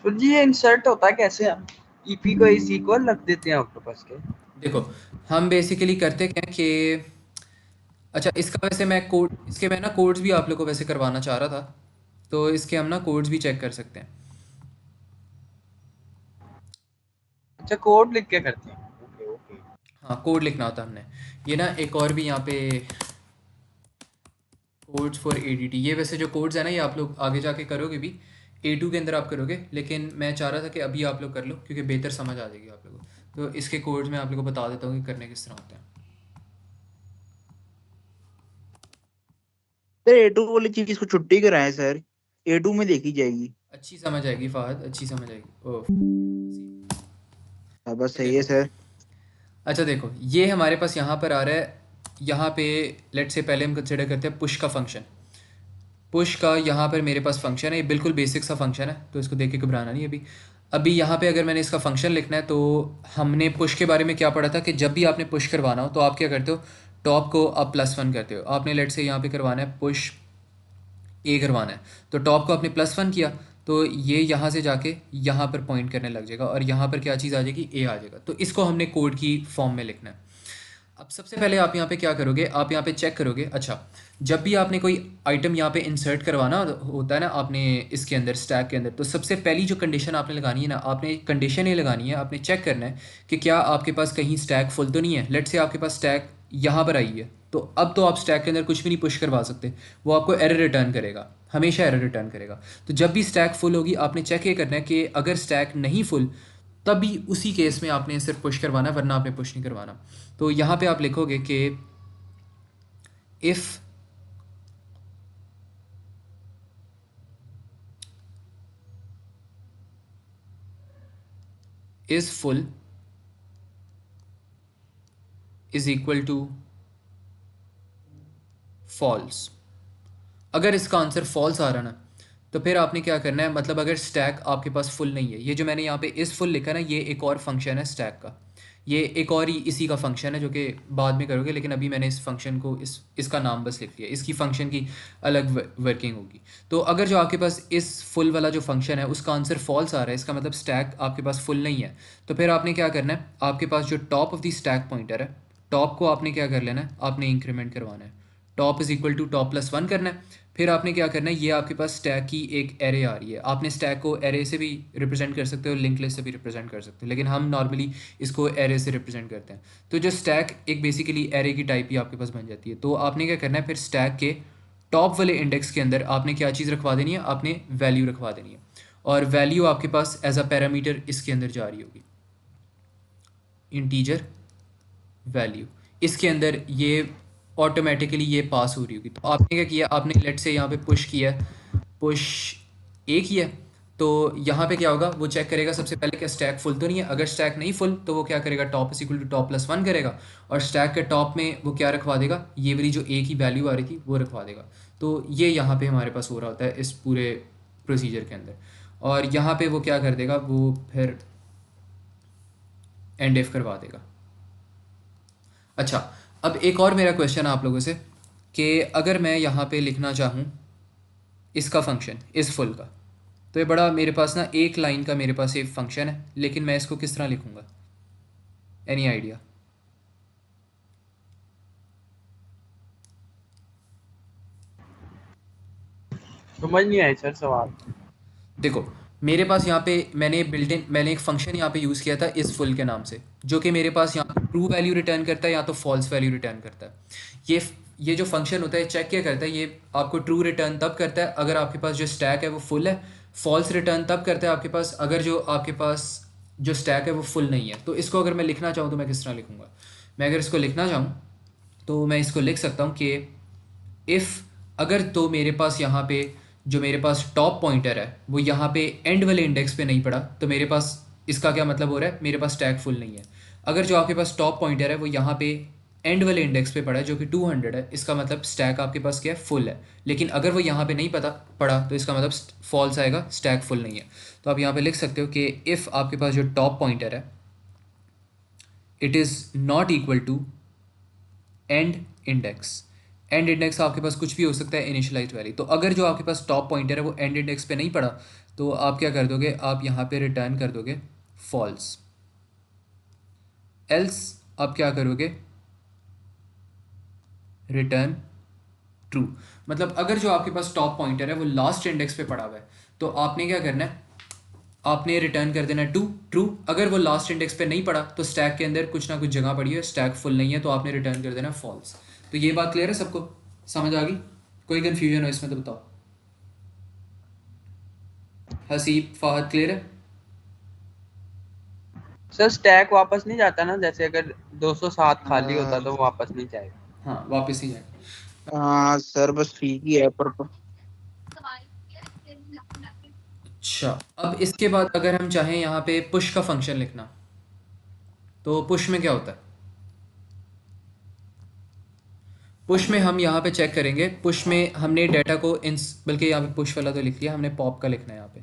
Sir जी ये इंसर्ट होता है कैसे? हम ईपी को इस इक्वल रख देते हैं ऑक्टोपस के? देखो, हम बेसिकली करते क्या है कि अच्छा, इसका वैसे मैं कोड, इसके मैं ना कोड्स भी आप लोग को वैसे करवाना चाह रहा था, तो इसके हम ना कोड्स भी चेक कर सकते हैं। अच्छा, कोड लिख के करते हैं। Okay okay. हाँ, कोड लिखना होता हमने। ये ना एक और भी यहाँ पे कोड्स फॉर ADT, ये वैसे जो कोड्स है ना, ये आप लोग आगे जाके करोगे भी, A2 के अंदर आप करोगे, लेकिन मैं चाह रहा था कि अभी आप लोग कर लो क्योंकि बेहतर समझ आ जाएगी आप लोगों को। तो इसके कोड्स मैं आप लोगों को बता देता हूँ कि करने किस तरह होते हैं। सर A2 वाली चीज को छुट्टी कराएं सर, A2 में देखी जाएगी। अच्छी समझ आएगी फ़हद, अच्छी समझ आएगी। ओह, हाँ बस ये सही है देखो, सर। अच्छा देखो, ये हमारे पास यहाँ पर आ रहा है, यहाँ पे लेट से पहले हम कंसिडर करते हैं पुश का फंक्शन। पुश का यहाँ पर मेरे पास फंक्शन है, ये बिल्कुल बेसिक सा फंक्शन है, तो इसको देख के घबराना नहीं अभी। अभी यहाँ पे अगर मैंने इसका फंक्शन लिखना है, तो हमने पुश के बारे में क्या पढ़ा था कि जब भी आपने पुश करवाना हो तो आप क्या करते हो, टॉप को आप +1 करते हो। आपने लेट से यहाँ पे करवाना है पुश ए करवाना है, तो टॉप को आपने +1 किया, तो ये यहाँ से जाके यहाँ पर पॉइंट करने लग जाएगा और यहाँ पर क्या चीज़ आ जाएगी, ए आ जाएगा। तो इसको हमने कोड की फॉर्म में लिखना है। अब सबसे पहले आप यहाँ पे क्या करोगे, आप यहाँ पे चेक करोगे। अच्छा, जब भी आपने कोई आइटम यहाँ पे इंसर्ट करवाना होता है ना आपने इसके अंदर, स्टैक के अंदर, तो सबसे पहली जो कंडीशन आपने लगानी है ना, आपने कंडीशन ये लगानी है, आपने चेक करना है कि क्या आपके पास कहीं स्टैक फुल तो नहीं है। लेट से आपके पास स्टैक यहाँ पर आई है, तो अब तो आप स्टैक के अंदर कुछ भी नहीं पुश करवा सकते, वो आपको एरर रिटर्न करेगा, हमेशा एरर रिटर्न करेगा। तो जब भी स्टैक फुल होगी, आपने चेक ये करना है कि अगर स्टैक नहीं फुल, तभी उसी केस में आपने सिर्फ पुश करवाना है, वरना आपने पुश नहीं करवाना। तो यहाँ पे आप लिखोगे कि if is full is equal to false. अगर इसका आंसर फॉल्स आ रहा ना, तो फिर आपने क्या करना है, मतलब अगर स्टैक आपके पास फुल नहीं है, ये जो मैंने यहाँ पे इस फुल लिखा ना, ये एक और फंक्शन है स्टैक का, ये एक और ही इसी का फंक्शन है जो कि बाद में करोगे, लेकिन अभी मैंने इस फंक्शन को इसका नाम बस लिख लिया, इसकी फंक्शन की अलग वर्किंग होगी। तो अगर जो आपके पास इस फुल वाला जो फंक्शन है उसका आंसर फॉल्स आ रहा है, इसका मतलब स्टैक आपके पास फुल नहीं है, तो फिर आपने क्या करना है, आपके पास जो top of the stack pointer है, टॉप को आपने क्या कर लेना है, आपने इंक्रीमेंट करवाना है, top is equal to top +1 करना है। फिर आपने क्या करना है, ये आपके पास स्टैक की एक एरे आ रही है, आपने स्टैक को एरे से भी रिप्रेजेंट कर सकते हो, लिंक लिस्ट से भी रिप्रेजेंट कर सकते हो, लेकिन हम नॉर्मली इसको एरे से रिप्रेजेंट करते हैं। तो जो स्टैक एक बेसिकली एरे की टाइप ही आपके पास बन जाती है। तो आपने क्या करना है, फिर स्टैक के टॉप वाले इंडेक्स के अंदर आपने क्या चीज़ रखवा देनी है, आपने वैल्यू रखवा देनी है, और वैल्यू आपके पास एज अ पैरामीटर इसके अंदर जा रही होगी, इंटीजर वैल्यू, इसके अंदर ये ऑटोमेटिकली ये पास हो रही होगी। तो आपने क्या किया, आपने लेट से यहाँ पे पुश किया, पुश ए किया, तो यहाँ पे क्या होगा, वो चेक करेगा सबसे पहले कि स्टैक फुल तो नहीं है। अगर स्टैक नहीं फुल, तो वो क्या करेगा, top is equal to top +1 करेगा, और स्टैक के टॉप में वो क्या रखवा देगा, ये वाली जो ए की वैल्यू आ रही थी वो रखवा देगा। तो ये यहाँ पे हमारे पास हो रहा होता है इस पूरे प्रोसीजर के अंदर, और यहाँ पे वो क्या कर देगा, वो फिर एंड इफ करवा देगा। अच्छा, अब एक और मेरा क्वेश्चन है आप लोगों से कि अगर मैं यहाँ पे लिखना चाहूँ इसका फंक्शन इस फुल का, तो ये बड़ा मेरे पास ना एक लाइन का मेरे पास एक फंक्शन है, लेकिन मैं इसको किस तरह लिखूँगा, एनी आइडिया? समझ नहीं आई सर सवाल। देखो, मेरे पास यहाँ पे मैंने एक फंक्शन यहाँ पे यूज़ किया था इस फुल के नाम से, जो कि मेरे पास यहाँ पे ट्रू वैल्यू रिटर्न करता है या तो फॉल्स वैल्यू रिटर्न करता है। ये जो फंक्शन होता है चेक क्या करता है, ये आपको ट्रू रिटर्न तब करता है अगर आपके पास जो स्टैक है वो फुल है, फॉल्स रिटर्न तब करता है आपके पास अगर जो आपके पास जो स्टैक है वो फुल नहीं है। तो इसको अगर मैं लिखना चाहूँ तो मैं किस तरह लिखूँगा, मैं अगर इसको लिखना चाहूँ तो मैं इसको लिख सकता हूँ कि इफ़ अगर तो मेरे पास यहाँ पे जो मेरे पास टॉप पॉइंटर है वो यहाँ पे एंड वाले इंडेक्स पे नहीं पड़ा, तो मेरे पास इसका क्या मतलब हो रहा है, मेरे पास स्टैक फुल नहीं है। अगर जो आपके पास टॉप पॉइंटर है वो यहाँ पे एंड वाले इंडेक्स पे पड़ा है जो कि 200 है, इसका मतलब स्टैक आपके पास क्या है, फुल है। लेकिन अगर वो यहाँ पे नहीं पड़ा तो इसका मतलब फॉल्स आएगा, स्टैक फुल नहीं है। तो आप यहाँ पे लिख सकते हो कि इफ़ आपके पास जो टॉप पॉइंटर है it is not equal to end index. End index आपके पास कुछ भी हो सकता है, इनिशियलाइज वैल्यू। तो अगर जो आपके पास टॉप पॉइंटर है वो एंड इंडेक्स पे नहीं पड़ा तो आप क्या कर दोगे, आप यहाँ पे रिटर्न कर दोगे फॉल्स। एल्स आप क्या करोगे, रिटर्न ट्रू। मतलब अगर जो आपके पास टॉप पॉइंटर है वो लास्ट इंडेक्स पे पड़ा हुआ है तो आपने क्या करना है, आपने रिटर्न कर देना ट्रू। अगर वो लास्ट इंडेक्स पे नहीं पड़ा तो स्टैक के अंदर कुछ ना कुछ जगह पड़ी है, स्टैक फुल नहीं है, तो आपने रिटर्न कर देना फॉल्स। तो ये बात क्लियर है सबको, समझ आ गई? कोई कन्फ्यूजन हो इसमें तो बताओ। हसीब, फाहद, क्लियर है? सर स्टैक वापस नहीं जाता ना, जैसे अगर 207 खाली होता तो वो वापस नहीं जाएगा। हाँ, वापस ही जाएगा। हाँ सर बस ठीक ही है पर अच्छा, अब इसके बाद अगर हम चाहें यहाँ पे पुश का फंक्शन लिखना, तो पुश में क्या होता है? पुश में हम यहाँ पे चेक करेंगे, पुश में हमने डाटा को बल्कि यहाँ पे पुश वाला तो लिख लिया, हमने पॉप का लिखना है यहाँ पे।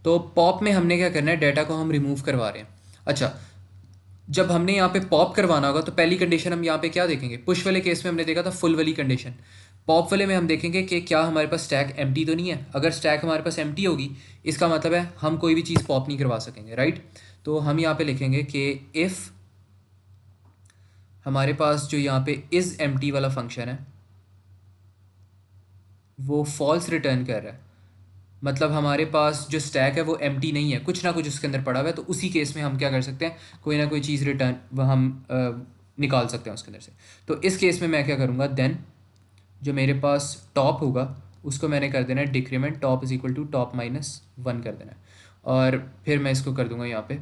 तो पॉप में हमने क्या करना है, डाटा को हम रिमूव करवा रहे हैं। अच्छा, जब हमने यहाँ पे पॉप करवाना होगा तो पहली कंडीशन हम यहाँ पे क्या देखेंगे, पुश वाले केस में हमने देखा था फुल वाली कंडीशन। पॉप वाले में हम देखेंगे कि क्या हमारे पास स्टैक एम्प्टी तो नहीं है। अगर स्टैक हमारे पास एम्प्टी होगी इसका मतलब है हम कोई भी चीज़ पॉप नहीं करवा सकेंगे, राइट। तो हम यहाँ पे लिखेंगे कि इफ़ हमारे पास जो यहाँ पे इज़ एम्प्टी वाला फंक्शन है वो फॉल्स रिटर्न कर रहा है, मतलब हमारे पास जो स्टैक है वो एम्प्टी नहीं है, कुछ ना कुछ उसके अंदर पड़ा हुआ है, तो उसी केस में हम क्या कर सकते हैं, कोई ना कोई चीज़ रिटर्न वह हम निकाल सकते हैं उसके अंदर से। तो इस केस में मैं क्या करूँगा, देन जो मेरे पास टॉप होगा उसको मैंने कर देना है decrement, top is equal to top minus 1 कर देना है, और फिर मैं इसको कर दूंगा यहाँ पे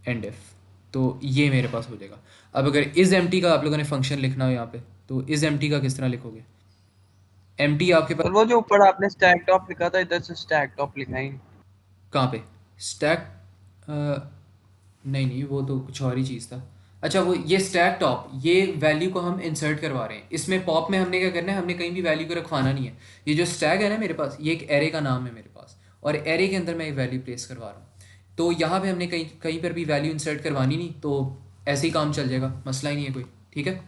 एंड इफ। तो ये मेरे पास हो जाएगा। अब अगर इज़ एम्प्टी का आप लोगों ने फंक्शन लिखना हो यहाँ पे, तो इज़ एम्प्टी का किस तरह लिखोगे, एम्प्टी आपके पास और वो जो ऊपर आपने स्टैक टॉप लिखा था, इधर से स्टैक टॉप लिखा ही नहीं। कहाँ पे, स्टैक नहीं नहीं, वो तो कुछ और ही चीज़ था। अच्छा, वो ये स्टैक टॉप, ये वैल्यू को हम इंसर्ट करवा रहे हैं इसमें। पॉप में हमने क्या करना है, हमने कहीं भी वैल्यू को रखवाना नहीं है। ये जो स्टैक है ना मेरे पास, ये एक एरे का नाम है मेरे पास, और एरे के अंदर मैं एक वैल्यू प्लेस करवा रहा हूँ। तो यहाँ पे हमने कहीं कहीं पर भी वैल्यू इंसर्ट करवानी नहीं, तो ऐसे ही काम चल जाएगा, मसला ही नहीं है कोई, ठीक है।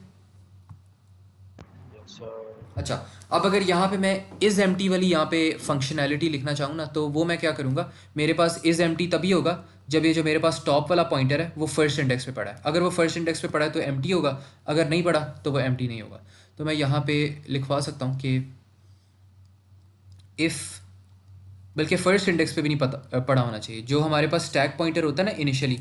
अच्छा, अब अगर यहाँ पे मैं इज़ एम्प्टी वाली यहाँ पे फंक्शनैलिटी लिखना चाहूँ ना, तो वो मैं क्या करूँगा, मेरे पास इज़ एम्प्टी तभी होगा जब ये जो मेरे पास टॉप वाला पॉइंटर है वो फर्स्ट इंडेक्स पे पड़ा है। अगर वो फर्स्ट इंडेक्स पे पड़ा है तो एम्प्टी होगा, अगर नहीं पड़ा तो वो एम्प्टी नहीं होगा। तो मैं यहाँ पे लिखवा सकता हूँ कि इफ़, बल्कि फ़र्स्ट इंडेक्स पे भी नहीं पड़ा होना चाहिए। जो हमारे पास स्टैक पॉइंटर होता है ना इनिशियली,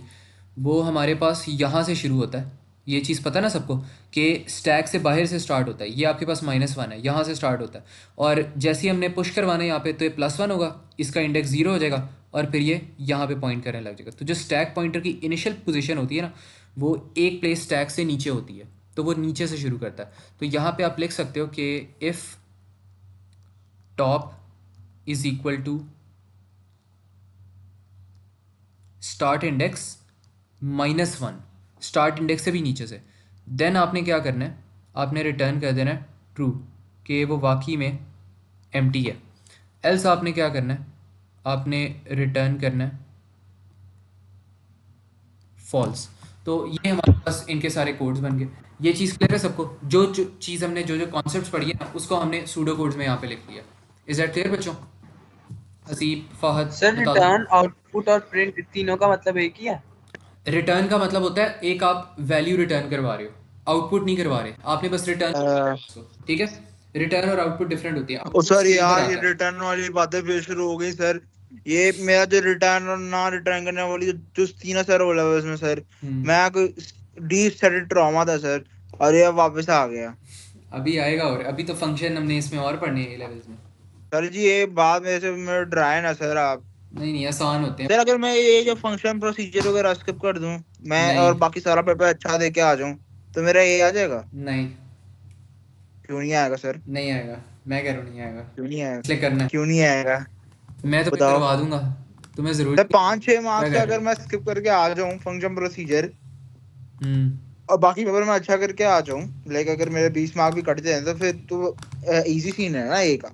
वो हमारे पास यहाँ से शुरू होता है। ये चीज़ पता है ना सबको कि स्टैक से बाहर से स्टार्ट होता है। ये आपके पास -1 है, यहाँ से स्टार्ट होता है, और जैसे ही हमने पुश करवाना है यहाँ पे तो ये +1 होगा, इसका इंडेक्स 0 हो जाएगा, और फिर ये यहाँ पे पॉइंट करने लग जाएगा। तो जो स्टैक पॉइंटर की इनिशियल पोजीशन होती है ना, वो एक प्लेस स्टैक से नीचे होती है, तो वो नीचे से शुरू करता है। तो यहाँ पे आप लिख सकते हो कि if top is equal to start index -1, start index से भी नीचे से, देन आपने क्या करना है, आपने रिटर्न कर देना है ट्रू, कि वो वाकई में एम्प्टी है। एल्स आपने क्या करना है, आपने रिटर्न करना है फॉल्स। तो ये हमारे पास इनके सारे कोड्स बन गए। ये चीज़ क्लियर है सबको? जो चीज़ हमने जो कॉन्सेप्ट्स पढ़ी है ना, उसको हमने सूडो कोड्स में यहाँ पे लिख लिया। इज दैट क्लियर बच्चों? हसीब, फाहद, सर बता दो। रिटर्न, आउटपुट और प्रिंट तीनों का मतलब एक ही है। रिटर्न का मतलब होता है एक आप वैल्यू रिटर्न करवा रहे हो, आउटपुट नहीं करवा रहे, आपने बस रिटर्न, ठीक है। रिटर्न और आउटपुट डिफरेंट होती है। ओ आउटपुट सर स्क्रीन पर यार ये आता है। रिटर्न वाली बातें फिर शुरू हो गई सर। ये मेरा जो रिटर्न और ना रिटर्न करने वाली जो तीनों सर बोला हुआ उसमें सर, मैं कोई डीप सेटेड ट्रॉमा था सर, और ये अब वापस आ गया। अभी आएगा, और अभी तो फंक्शन हमने इसमें और पढ़ने हैं लेवल्स में। सर जी ये बात मेरे से मेरे डराए ना सर आप। नहीं नहीं, आसान होते हैं। सर अगर मैं ये जो फंक्शन प्रोसीजर वगैरह स्किप कर दूं मैं नहीं और बाकी सारा पेपर अच्छा दे के आ जाऊं तो मेरा ये आ जाएगा? नहीं, क्यों नहीं आएगा सर? नहीं आएगा, मैं कह रहा हूँ नहीं आएगा, क्यों नहीं आएगा? इसलिए करना है। क्यों नहीं आएगा? मैं तुम्हें बताओ करवा दूंगा, तुम्हें सर। जरूरत नहीं है, 5-6 क्या मार्क्स कर रहे अगर हो? मैं स्किप करके आ जाऊं फंक्शन प्रोसीजर, हम्म। और बाकी पेपर में अच्छा करके आ जाऊं, लाइक अगर मेरे 20 मार्क भी कट जाए तो फिर तो इजी सीन है ना ये का।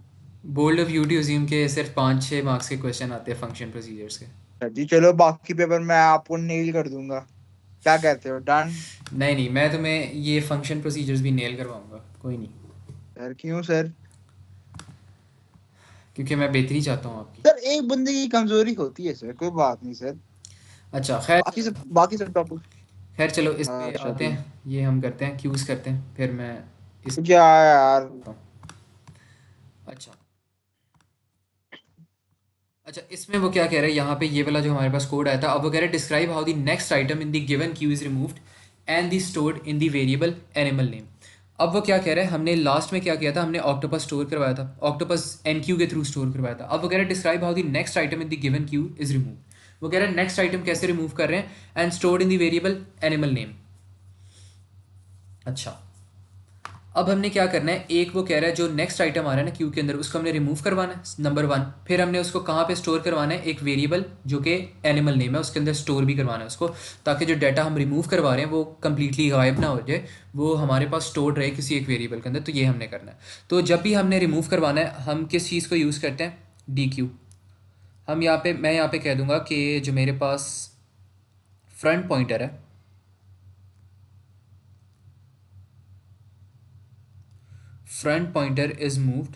Bold of you to assume के सिर्फ 5-6 मार्क्स के क्वेश्चन आते हैं फंक्शन प्रोसीजर्स के। सर जी चलो, बाकी पेपर मैं आपको नेल कर दूंगा, क्या कहते हो? डन? नहीं नहीं, मैं तुम्हें ये फंक्शन प्रोसीजर्स भी नेल करवाऊंगा, कोई नहीं, सर क्यों सर? क्योंकि मैं बेहतरी चाहता हूँ आपकी। सर एक बंदे की कमजोरी होती है सर, कोई बात नहीं सर। अच्छा खैर बाकी चलो, सब, बाकी सब टॉपिक। खैर चलो इस पे अच्छा आते ठीक। हैं, ये हम करते हैं, क्यूज करते हैं, फिर मैं इस क्या यार? बोलता हूँ। अच्छा अच्छा, इसमें वो क्या कह रहे हैं यहाँ पे, ये वाला जो हमारे पास कोड आया था, अब वो कह रहे हैं describe how the next item in the given Q is removed and the stored in the variable animal name. अब वो क्या कह रहे हैं, हमने लास्ट में क्या किया था, हमने ऑक्टोपस स्टोर करवाया था, ऑक्टोपस एन क्यू के थ्रू स्टोर करवाया था। अब वो कह रहे हैं describe how the next item in the given Q is removed. वो कह रहे हैं नेक्स्ट आइटम कैसे रिमूव कर रहे हैं, and stored in the variable animal name. अच्छा, अब हमने क्या करना है, एक वो कह रहा है जो नेक्स्ट आइटम आ रहा है ना क्यू के अंदर, उसको हमने रिमूव करवाना है, नंबर 1। फिर हमने उसको कहाँ पे स्टोर करवाना है, एक वेरिएबल जो कि एनिमल नेम है उसके अंदर स्टोर भी करवाना है उसको, ताकि जो डाटा हम रिमूव करवा रहे हैं वो कंप्लीटली गायब ना हो जाए, वो हमारे पास स्टोर्ड रहे किसी एक वेरिएबल के अंदर। तो ये हमने करना है। तो जब भी हमने रिमूव करवाना है, हम किस चीज़ को यूज़ करते हैं, डी क्यू। हम यहाँ पे, मैं यहाँ पे कह दूंगा कि जो मेरे पास फ्रंट पॉइंटर है, फ्रंट पॉइंटर इज मूव्ड,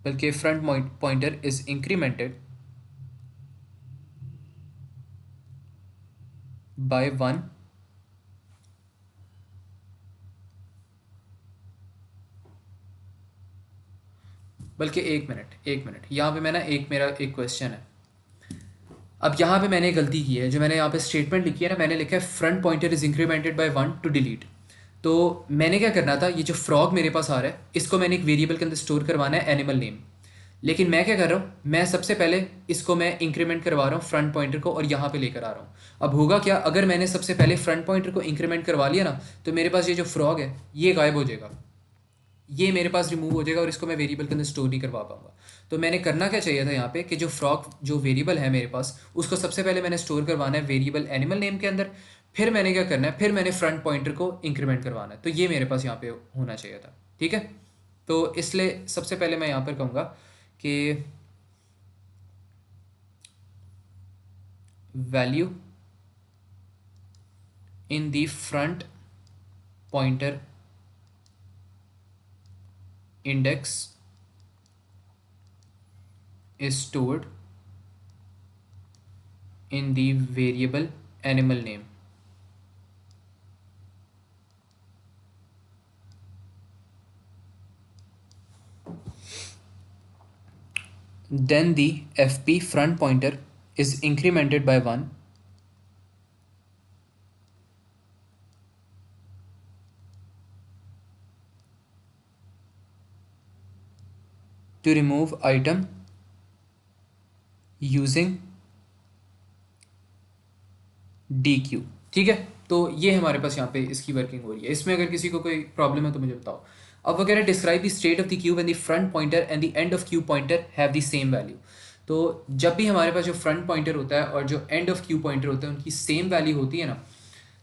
बल्कि front pointer is incremented by 1 बल्कि 1 मिनट, 1 मिनट, यहाँ पे मैं ना, एक मेरा एक क्वेश्चन है। अब यहाँ पे मैंने गलती की है, जो मैंने यहाँ पे स्टेटमेंट लिखी है ना, मैंने लिखा है front pointer is incremented by 1 to delete. तो मैंने क्या करना था, ये जो फ्रॉग मेरे पास आ रहा है, इसको मैंने एक वेरिएबल के अंदर स्टोर करवाना है एनिमल नेम। लेकिन मैं क्या कर रहा हूँ, मैं सबसे पहले इसको मैं इंक्रीमेंट करवा रहा हूँ फ्रंट पॉइंटर को, और यहाँ पे लेकर आ रहा हूँ। अब होगा क्या, अगर मैंने सबसे पहले फ्रंट पॉइंटर को इंक्रीमेंट करवा लिया ना, तो मेरे पास ये जो फ्रॉग है ये गायब हो जाएगा, ये मेरे पास रिमूव हो जाएगा, और इसको मैं वेरिएबल के अंदर स्टोर नहीं करवा पाऊंगा। तो मैंने करना क्या चाहिए था यहाँ पे, कि जो फ्रॉग जो वेरिएबल है मेरे पास, उसको सबसे पहले मैंने स्टोर करवाना है वेरिएबल एनिमल नेम के अंदर। फिर मैंने क्या करना है, फिर मैंने फ्रंट पॉइंटर को इंक्रीमेंट करवाना है। तो ये मेरे पास यहाँ पे होना चाहिए था, ठीक है। तो इसलिए सबसे पहले मैं यहाँ पर कहूँगा कि value in the front pointer index is stored in the variable animal name. Then the fp front pointer is incremented by 1 to remove item using dq, ठीक है। तो ये हमारे पास यहाँ पे इसकी वर्किंग हो रही है। इसमें अगर किसी को कोई प्रॉब्लम है तो मुझे बताओ। अब वगैरह describe the state of the cube and the front pointer and the end of cube pointer have the same value. तो जब भी हमारे पास जो फ्रंट पॉइंटर होता है और जो एंड ऑफ क्यूब पॉइंटर होता है उनकी सेम वैल्यू होती है ना,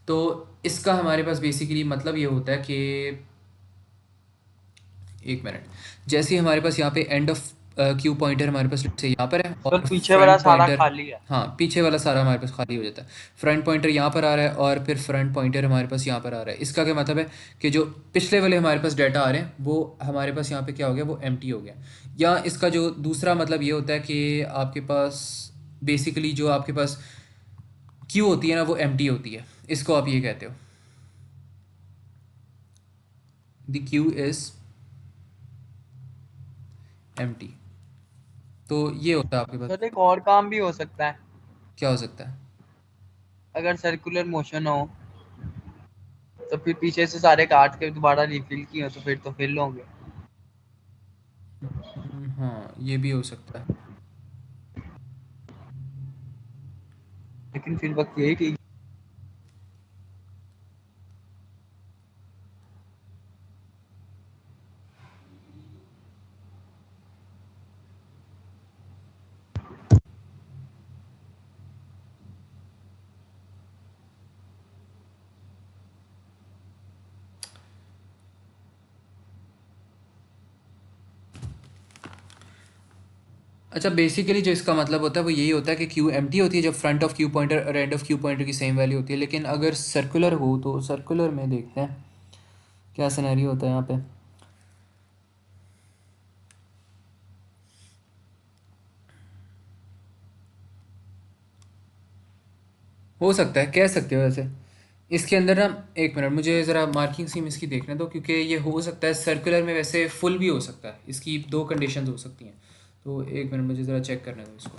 तो इसका हमारे पास बेसिकली मतलब ये होता है कि, 1 मिनट, जैसे ही हमारे पास यहाँ पे एंड ऑफ क्यू पॉइंटर हमारे पास से यहाँ पर है, सर और पीछे वाला फ्रंट सारा पॉइंटर, खाली है। हाँ पीछे वाला सारा हमारे पास खाली हो जाता है। फ्रंट पॉइंटर यहाँ पर आ रहा है और फिर फ्रंट पॉइंटर हमारे पास यहाँ पर आ रहा है। इसका क्या मतलब है कि जो पिछले वाले हमारे पास डाटा आ रहे हैं वो हमारे पास यहाँ पे क्या हो गया, वो एम्प्टी हो गया। या इसका जो दूसरा मतलब ये होता है कि आपके पास बेसिकली जो आपके पास क्यू होती है ना वो एम्प्टी होती है, इसको आप ये कहते हो, द क्यू इज़ एम्प्टी। तो ये होता है आपके पास। सर एक और काम भी हो सकता है, क्या हो सकता है? अगर सर्कुलर मोशन हो तो फिर पीछे से सारे काट के दोबारा रिफिल किए हो तो फिर तो फिल होंगे। हाँ ये भी हो सकता है। लेकिन फिर वक्त यही ठीक। अच्छा, बेसिकली जो इसका मतलब होता है वो यही होता है कि क्यू एम्प्टी होती है जब फ्रंट ऑफ क्यू पॉइंटर और एंड ऑफ क्यू पॉइंटर की सेम वैल्यू होती है। लेकिन अगर सर्कुलर हो तो सर्कुलर में देखते हैं क्या सिनेरियो होता है यहाँ पे। हो सकता है, कह सकते हो वैसे। इसके अंदर ना, एक मिनट मुझे ज़रा मार्किंग सीम इसकी देखने दो, क्योंकि ये हो सकता है सर्कुलर में वैसे फुल भी हो सकता है। इसकी दो कंडीशंस हो सकती हैं, तो एक मिनट मुझे ज़रा चेक करने दो इसको।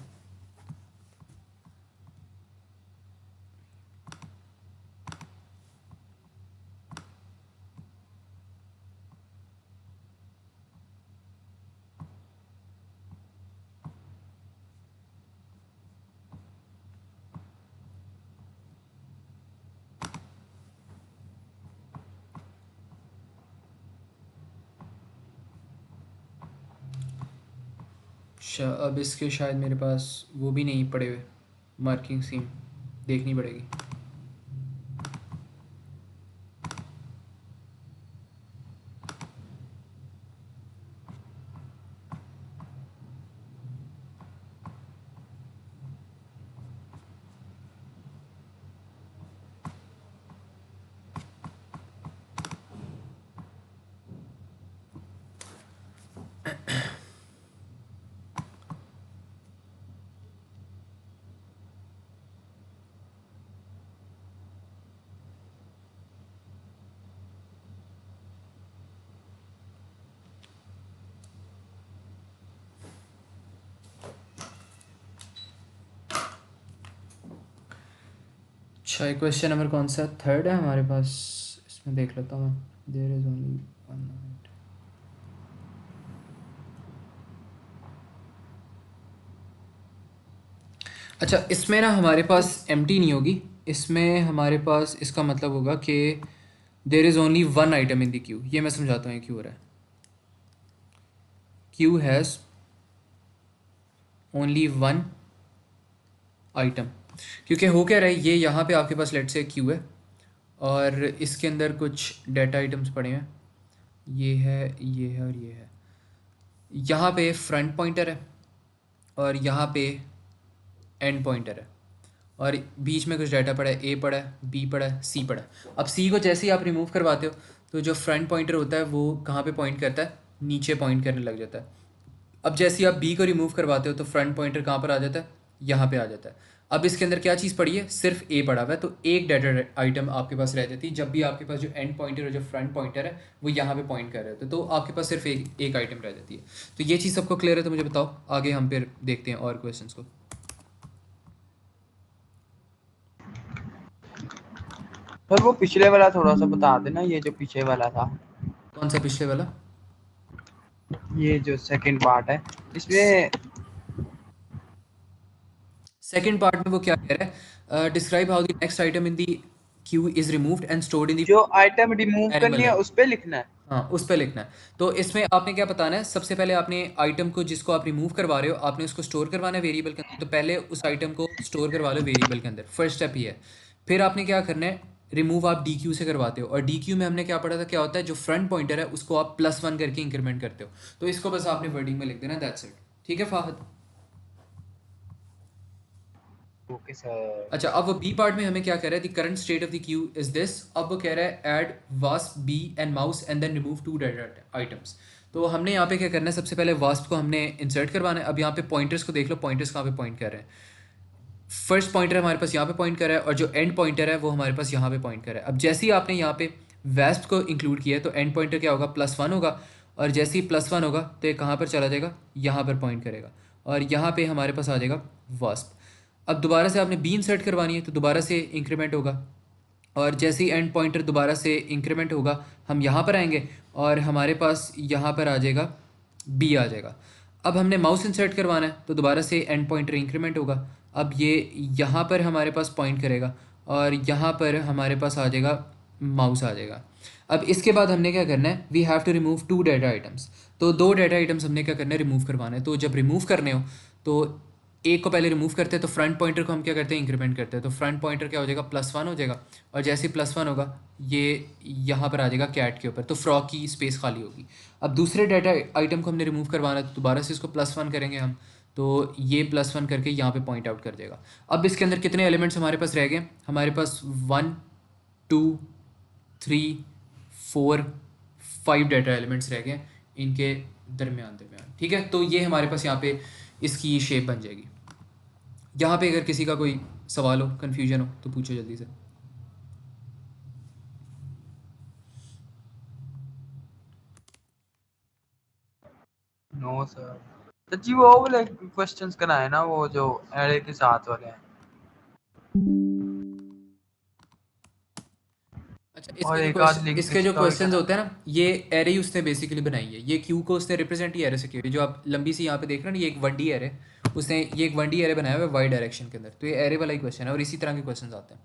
अब इसके शायद मेरे पास वो भी नहीं पड़े हुए, मार्किंग सीम देखनी पड़ेगी। अच्छा, ये क्वेश्चन नंबर कौन सा, थर्ड है हमारे पास। इसमें देख लेता हूँ मैं। There is only one night. अच्छा, इसमें ना हमारे पास एम्प्टी नहीं होगी। इसमें हमारे पास इसका मतलब होगा कि there is only one item in the queue. ये मैं समझाता हूँ ये क्यों हो रहा है। Queue has only one item. क्योंकि हो क्या रहा है, ये यहाँ पे आपके पास लेट से क्यू है और इसके अंदर कुछ डाटा आइटम्स पड़े हैं। ये है, ये है और ये है। यहाँ पे फ्रंट पॉइंटर है और यहाँ पे एंड पॉइंटर है और बीच में कुछ डाटा पड़ा है। ए पड़ा है, बी पड़ा है, सी पड़ा है। अब सी को जैसे ही आप रिमूव करवाते हो तो जो फ्रंट पॉइंटर होता है वो कहाँ पे पॉइंट करता है, नीचे पॉइंट करने लग जाता है। अब जैसे ही आप बी को रिमूव करवाते हो तो फ्रंट पॉइंटर कहाँ पर आ जाता है, यहाँ पे आ जाता है। अब इसके अंदर क्या चीज़ पड़ी है, सिर्फ ए पड़ा हुआ है, तो एक डाटा आइटम आपके पास रह जाती है जब भी आपके पास जो एंड पॉइंटर और जो फ्रंट पॉइंटर है वो यहाँ पे पॉइंट कर रहे होते हैं। तो आपके पास सिर्फ एक आइटम रह जाती है। तो ये चीज़ सबको क्लियर है तो मुझे बताओ, आगे हम फिर देखते हैं और क्वेश्चन को। सर वो पिछले वाला थोड़ा सा बता देना, ये जो पीछे वाला था। कौन सा पिछले वाला? ये जो सेकंड पार्ट है इसमें। सेकंड पार्ट में वो क्या कह रहा है, describe how the next item in the queue is removed and stored in the जो आइटम रिमूव वेरिएबल करनी है नेम। उस पे लिखना है। हाँ, उस पे लिखना है। तो इसमें आपने क्या बताना है, सबसे पहले आपने आइटम को जिसको आप रिमूव करवा रहे हो आपने उसको स्टोर करवाना है वेरिएबल के अंदर। तो पहले उस आइटम को स्टोर करवा लो वेरिएबल के अंदर, फर्स्ट स्टेप ये है। फिर आपने क्या करना है, रिमूव आप डी क्यू से करवाते हो और डी क्यू में हमने क्या पढ़ा था, क्या होता है जो फ्रंट पॉइंटर है उसको आप +1 करके इंक्रीमेंट करते हो। तो इसको बस आपने वर्डिंग में लिख देना, दैट्स इट। ठीक है फाहद? Okay sir. अच्छा, अब वो बी पार्ट में हमें क्या कह रहा है, the current state of the queue is this. अब वो कह रहा है add wasp bee and mouse and then remove 2 data items. तो हमने यहाँ पे क्या करना है, सबसे पहले वास्प को हमने इंसर्ट करवाना है। अब यहाँ पे पॉइंटर्स को देख लो, पॉइंटर्स कहाँ पे पॉइंट कर रहे हैं। फर्स्ट पॉइंटर हमारे पास यहाँ पे पॉइंट कर रहा है और जो एंड पॉइंटर है वो हमारे पास यहाँ पे पॉइंट कर रहा है। अब जैसे ही आपने यहाँ पे वास्प को इंक्लूड किया है तो एंड पॉइंटर क्या होगा, +1 होगा और जैसे ही +1 होगा तो ये कहाँ पर चला जाएगा, यहाँ पर पॉइंट करेगा और यहाँ पे हमारे पास आ जाएगा वास्प। अब दोबारा से आपने बी इंसर्ट करवानी है तो दोबारा से इंक्रीमेंट होगा और जैसे ही एंड पॉइंटर दोबारा से इंक्रीमेंट होगा हम यहाँ पर आएंगे और हमारे पास यहाँ पर आ जाएगा बी आ जाएगा। अब हमने माउस इंसर्ट करवाना है तो दोबारा से एंड पॉइंटर इंक्रीमेंट होगा। अब ये यहाँ पर हमारे पास पॉइंट करेगा और यहाँ पर हमारे पास आ जाएगा माउस आ जाएगा। अब इसके बाद हमने क्या करना है, we have to remove 2 data items. तो 2 डाटा आइटम्स हमने क्या करना है, रिमूव करवाना है। तो जब रिमूव करने हो तो एक को पहले रिमूव करते हैं तो फ्रंट पॉइंटर को हम क्या करते हैं, इंक्रीमेंट करते हैं। तो फ्रंट पॉइंटर क्या हो जाएगा, +1 हो जाएगा, और जैसे ही +1 होगा ये यहाँ पर आ जाएगा कैट के ऊपर, तो फ्रॉक की स्पेस खाली होगी। अब दूसरे डाटा आइटम को हमने रिमूव करवाना है तो दोबारा से इसको +1 करेंगे हम, तो ये +1 करके यहाँ पे पॉइंट आउट कर देगा। अब इसके अंदर कितने एलिमेंट्स हमारे पास रह गए, हमारे पास 1 2 3 4 5 डाटा एलिमेंट्स रह गए इनके दरमियान दरमियान, ठीक है। तो ये हमारे पास यहाँ पे इसकी शेप बन जाएगी। यहाँ पे अगर किसी का कोई सवाल हो, कन्फ्यूजन हो तो पूछो जल्दी से। No sir. तो जी वो वाले क्वेश्चंस कराए ना, वो जो एरे के साथ वाले हैं। अच्छा, और एक आध लिंक इसके जो लिस्ट का भी क्वेश्चंस कराए। होते हैं ना, ये एरे ही उसने बेसिकली बनाई है। ये क्यू को उसने रिप्रेजेंट ही एरे से किया है। जो आप लंबी सी यहाँ पे देख रहे हैं ना, ये एक 1D एरे, उसने ये एक 1D एरे बनाया हुआ है वाई डायरेक्शन के अंदर। तो ये एरे वाला ही क्वेश्चन है और इसी तरह के क्वेश्चन आते हैं।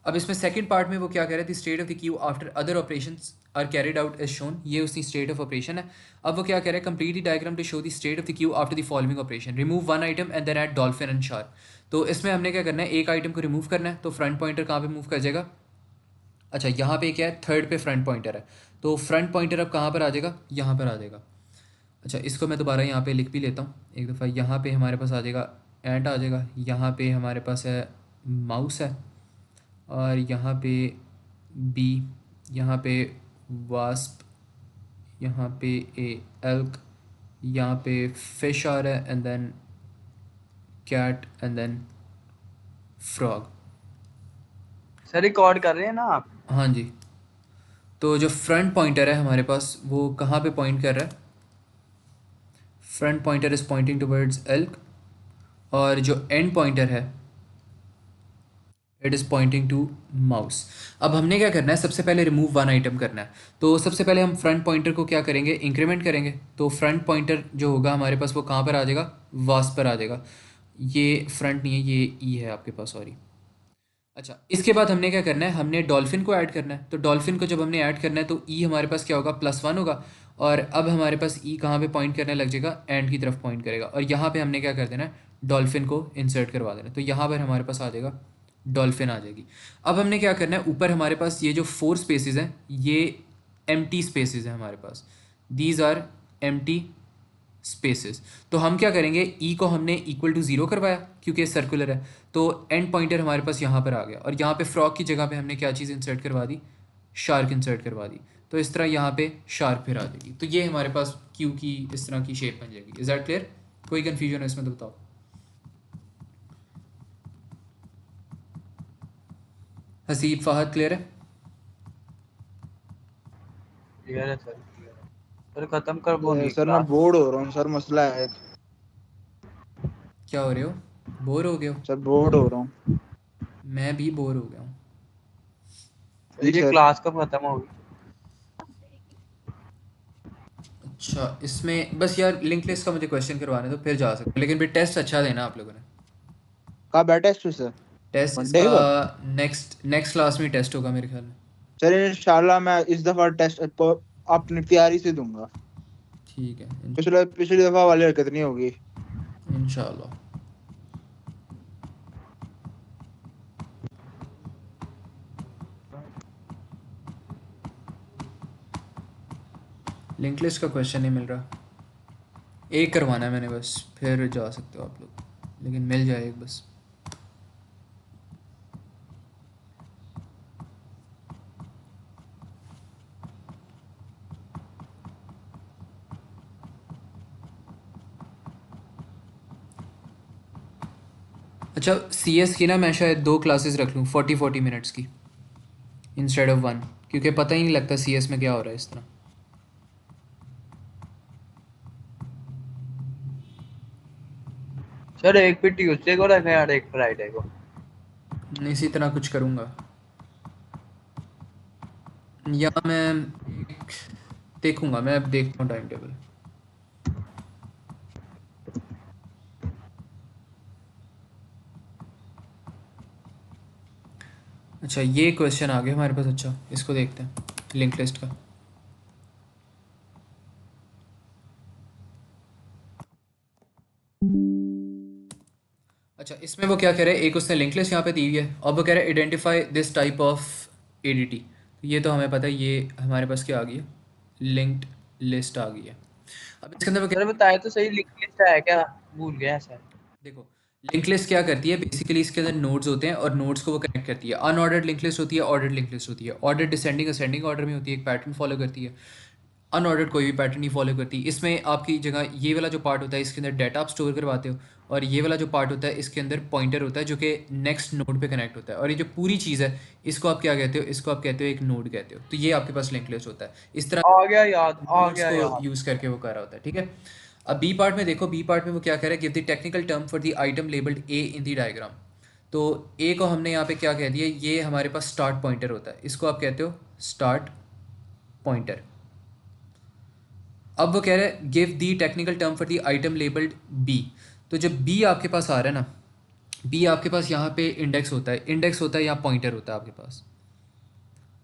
अब इसमें सेकंड पार्ट में वो क्या कह रहे थे, state of the queue after other operations are carried out as shown. ये उसकी स्टेट ऑफ ऑपरेशन है। अब वो क्या कह रहे हैं, complete the diagram to show the state of the queue after the following operation, remove one item and then add dolphin and shark. तो इसमें हमने क्या करना है, एक आइटम को रिमूव करना है, तो फ्रंट पॉइंटर कहाँ पे मूव कर जाएगा। अच्छा, यहाँ पे क्या है, थर्ड पे फ्रंट पॉइंटर है, तो फ्रंट पॉइंटर अब कहाँ पर आ जाएगा, यहाँ पर आ जाएगा। अच्छा, इसको मैं दोबारा यहाँ पे लिख भी लेता हूँ एक दफ़ा। यहाँ पे हमारे पास आ जाएगा एंट आ जाएगा, यहाँ पे हमारे पास है माउस है, और यहाँ पे बी, यहाँ पे वास्प, यहाँ पे ए एल्क, यहाँ पे फिश आ रहा है, and then cat, and then frog. Sir record कर रहे हैं ना आप? हाँ जी। तो जो फ्रंट पॉइंटर है हमारे पास वो कहाँ पे पॉइंट कर रहा है, front pointer is pointing towards elk, और जो एंड पॉइंटर है it is pointing to mouse. अब हमने क्या करना है, सबसे पहले रिमूव वन आइटम करना है। तो सबसे पहले हम फ्रंट पॉइंटर को क्या करेंगे, इंक्रीमेंट करेंगे। तो फ्रंट पॉइंटर जो होगा हमारे पास वो कहाँ पर आ जाएगा, वास पर आ जाएगा। ये फ्रंट नहीं है, ये ई है आपके पास, सॉरी। अच्छा, इसके बाद हमने क्या करना है, हमने डॉल्फिन को ऐड करना है। तो डॉल्फिन को जब हमने ऐड करना है तो ई हमारे पास क्या होगा, +1 होगा, और अब हमारे पास ई कहाँ पे पॉइंट करने लग जाएगा, एंड की तरफ पॉइंट करेगा, और यहाँ पे हमने क्या कर देना है, डॉल्फिन को इंसर्ट करवा देना है। तो यहाँ पर हमारे पास आ जाएगा डॉल्फिन आ जाएगी। अब हमने क्या करना है, ऊपर हमारे पास ये जो 4 स्पेसेस हैं ये एम्प्टी स्पेसेस हैं हमारे पास, दीज आर एम्प्टी स्पेसेस। तो हम क्या करेंगे, ई को हमने इक्वल टू 0 करवाया क्योंकि सर्कुलर है, तो एंड पॉइंटर हमारे पास यहाँ पर आ गया, और यहाँ पे फ्रॉक की जगह पे हमने क्या चीज़ इंसर्ट करवा दी, शार्क इंसर्ट करवा दी। तो इस तरह यहाँ पे शार्क फिर आ जाएगी। तो ये हमारे पास क्यू की इस तरह की शेप बन जाएगी। Is that clear? कोई कन्फ्यूजन है इसमें तो बताओ। हसीब, फहद, क्लियर है? क्लियर है सर, क्लियर है। सर खत्म कर वो नहीं सर मैं क्लास। बोर्ड हो रहा हूँ सर, मसला है एक। क्या हो रहे हो, बोर हो गए हो? सर बोर्ड हो रहा हूँ। मैं भी बोर हो गया हूँ। जी ये सर। क्लास कब खत्म होगी? अच्छा, इसमें बस यार लिंक लिस्ट का मुझे क्वेश्चन करवाने तो फिर जा सकते, लेकिन फिर टेस्ट अच्छा देना आप लोगों ने। कब है टेस्ट सर? टेस्ट मंडे इसका को? नेक्स्ट क्लास में टेस्ट होगा मेरे ख्याल में। सर इंशाल्लाह मैं इस दफा टेस्ट अपनी तैयारी से दूंगा। ठीक है, पिछली दफा वाली हरकत नहीं होगी। इंशाल्लाह। लिंक लिस्ट का क्वेश्चन नहीं मिल रहा। एक करवाना है मैंने बस, फिर जा सकते हो आप लोग, लेकिन मिल जाए एक बस। अच्छा, CS की ना मैं शायद 2 क्लासेस रख लूँ 40-40 मिनट्स की इंस्टेड ऑफ 1, क्योंकि पता ही नहीं लगता CS में क्या हो रहा है इस तरह। सर एक भी ट्यूसडे को रखें और एक फ्राइडे को। इसी तरह कुछ करूँगा, या मैं एक देखूँगा, मैं अब देखता हूँ टाइम टेबल। अच्छा, ये क्वेश्चन आ गया हमारे पास। अच्छा, इसको देखते हैं लिंक लिस्ट का। अच्छा, इसमें वो क्या कह रहा है, एक उसने लिंक लिस्ट यहाँ पे दी हुई है और वो कह रहा है identify this type of ADT. तो ये तो हमें पता है, ये हमारे पास क्या आ गई है, लिंक्ड लिस्ट आ गई है। अब इसके अंदर वो सर बताए तो सही, लिंक लिस्ट है क्या? भूल गया सर। देखो, लिंक लिस्ट क्या करती है बेसिकली, इसके अंदर नोड्स होते हैं और नोड्स को वो कनेक्ट करती है। अनऑर्डर्ड लिंक लिस्ट होती है, ऑर्डर्ड लिंक लिस्ट होती है। ऑर्डर डिसेंडिंग असेंडिंग ऑर्डर में होती है, एक पैटर्न फॉलो करती है। अनऑर्डर्ड कोई भी पैटर्न नहीं फॉलो करती। इसमें आपकी जगह ये वाला जो पार्ट होता है इसके अंदर डाटा आप स्टोर करवाते हो, और ये वाला जो पार्ट होता है इसके अंदर पॉइंटर होता है जो कि नेक्स्ट नोड पे कनेक्ट होता है। और ये जो पूरी चीज़ है इसको आप क्या कहते हो, इसको आप कहते हो एक नोड कहते हो। तो ये आपके पास लिंक लिस्ट होता है। इस तरह आ गया याद, आ नोड्स गया को याद। यूज़ करके वो कर रहा होता है, ठीक है। अब बी पार्ट में देखो, बी पार्ट में वो क्या कह रहा है, give the technical term for the item labelled A in the diagram. तो ए को हमने यहाँ पे क्या कह दिया, ये हमारे पास स्टार्ट पॉइंटर होता है, इसको आप कहते हो स्टार्ट पॉइंटर। अब वो कह रहे हैं give the technical term for the item labelled B. तो जब बी आपके पास आ रहा है ना, बी आपके पास यहाँ पे इंडेक्स होता है, इंडेक्स होता है यहाँ पॉइंटर होता है आपके पास।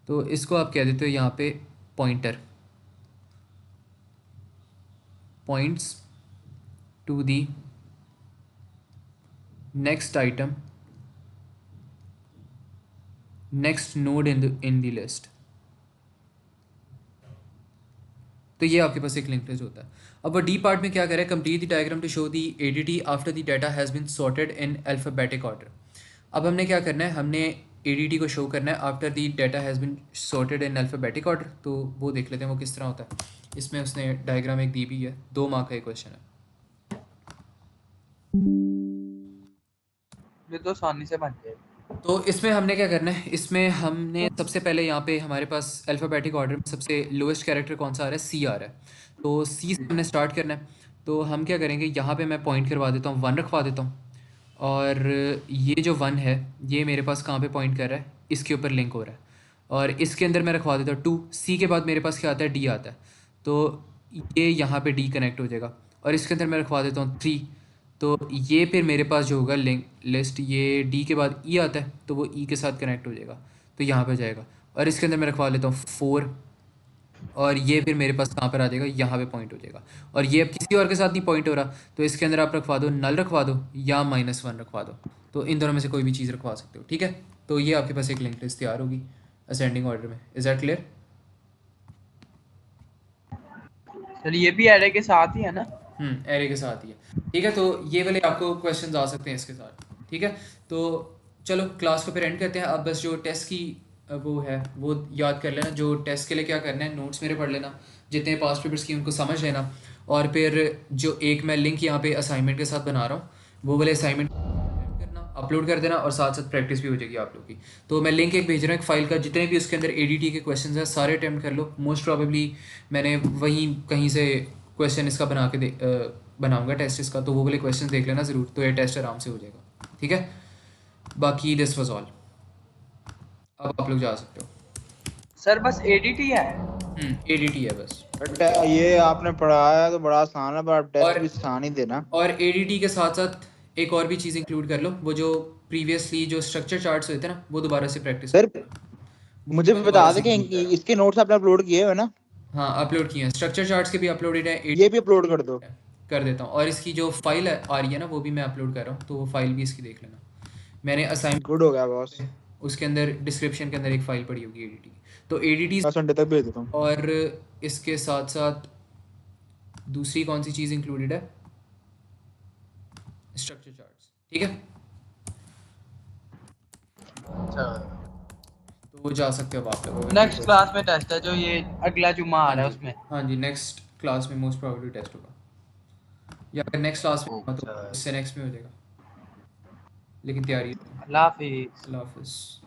तो इसको आप कह देते हो यहाँ पे pointer, points to the next item, next node in the list. तो ये आपके पास एक लिंक लिस्ट होता है। अब वो डी पार्ट में क्या करें, complete the diagram to show the ADT after the data has been sorted in alphabetic order. अब हमने क्या करना है, हमने एडीटी को शो करना है after the data has been sorted in alphabetic order. तो वो देख लेते हैं वो किस तरह होता है। इसमें उसने डायग्राम एक दी भी है, 2 मार्क का एक क्वेश्चन है। ये तो आसानी से बन जाए। तो इसमें हमने क्या करना है, इसमें हमने सबसे पहले यहाँ पे हमारे पास अल्फ़ाबेटिक ऑर्डर में सबसे लोएस्ट कैरेक्टर कौन सा आ रहा है, सी आ रहा है। तो सी से हमने स्टार्ट करना है। तो हम क्या करेंगे, यहाँ पे मैं पॉइंट करवा देता हूँ, 1 रखवा देता हूँ। और ये जो 1 है ये मेरे पास कहाँ पे पॉइंट कर रहा है, इसके ऊपर लिंक हो रहा है। और इसके अंदर मैं रखवा देता हूँ 2। सी के बाद मेरे पास क्या आता है, डी आता है। तो ये यहाँ पे डी कनेक्ट हो जाएगा। और इसके अंदर मैं रखवा देता हूँ 3। तो ये फिर मेरे पास जो होगा लिंक लिस्ट, ये डी के बाद ई आता है तो वो ई के साथ कनेक्ट हो जाएगा, तो यहाँ पे जाएगा। और इसके अंदर मैं रखवा लेता हूँ 4। और ये फिर मेरे पास कहाँ पर आ जाएगा, यहाँ पे पॉइंट हो जाएगा। और ये अब किसी और के साथ नहीं पॉइंट हो रहा, तो इसके अंदर आप रखवा दो नल रखवा दो या -1 रखवा दो। तो इन दोनों में से कोई भी चीज़ रखवा सकते हो, ठीक है। तो ये आपके पास एक लिंक लिस्ट तैयार होगी असेंडिंग ऑर्डर में। Is that clear? सर ये भी एरे के साथ ही है ना? एरे के साथ ही है, ठीक है। तो ये वाले आपको क्वेश्चंस आ सकते हैं इसके साथ, ठीक है। तो चलो क्लास को फिर एंड करते हैं। अब बस जो टेस्ट की वो है वो याद कर लेना, जो टेस्ट के लिए क्या करना है, नोट्स मेरे पढ़ लेना, जितने पास्ट पेपर्स की उनको समझ लेना। और फिर जो एक मैं लिंक यहाँ पे असाइनमेंट के साथ बना रहा हूँ, वो वाले असाइनमेंट करना, अपलोड कर देना, और साथ साथ प्रैक्टिस भी हो जाएगी आप लोग की। तो मैं लिंक एक भेज रहा हूँ एक फ़ाइल का, जितने भी उसके अंदर एडीटी के क्वेश्चंस हैं सारे अटेम्प्ट कर लो। मोस्ट प्रॉबेबली मैंने वहीं कहीं से क्वेश्चन इसका बना के बनाऊंगा टेस्ट इसका, तो वो वाले क्वेश्चन देख लेना ज़रूर, तो ये टेस्ट आराम से हो जाएगा, ठीक है। बाकी दिस वाज ऑल, अब आप लोग जा सकते हो। सर बस एडीटी है? एडीटी है बस। ये आपने पढ़ाया तो बड़ा आसान है, पर आप टेस्ट और भी आसान ही देना। और एडीटी के साथ साथ एक और भी चीज़ इंक्लूड कर लो, वो जो प्रीवियसली जो स्ट्रक्चर चार्ट्स होते हैं ना, वो दोबारा से प्रैक्टिस सर वो मुझे मैं बता दोबारा से दे कि इंक्लूड कर रहा हूँ। इसके नोट्स आपने अपलोड किए हो ना? हाँ, अपलोड किए हैं, स्ट्रक्चर चार्ट्स के भी अपलोडेड है, ये भी अपलोड कर दो। कर देता हूँ। और इसकी जो फाइल है आ रही है ना, वो भी मैं अपलोड कर रहा हूँ, तो वो फाइल भी इसकी देख लेना। मैंने असाइनमेंट, गुड हो गया बॉस। उसके अंदर डिस्क्रिप्शन के अंदर एक फ़ाइल पड़ी होगी एडीटी की, तो एडीटी। मैं संडे तक भेज देता हूँ। और इसके साथ साथ दूसरी कौन सी चीज़ इंक्लूडेड है, स्ट्रक्चर चार्ट्स, ठीक है। अच्छा, तो वो जा सकते हो आप लोग। नेक्स्ट क्लास में टेस्ट है जो ये अगला जुम्मा आ हाँ रहा है जी, उसमें। हाँ जी, नेक्स्ट क्लास में मोस्ट प्रोबेबली टेस्ट होगा, या फिर नेक्स्ट क्लास में होगा तो अच्छा, इससे नेक्स्ट में हो जाएगा, लेकिन तैयारी। अल्लाह हाफिज़। अल्लाह हाफिज़।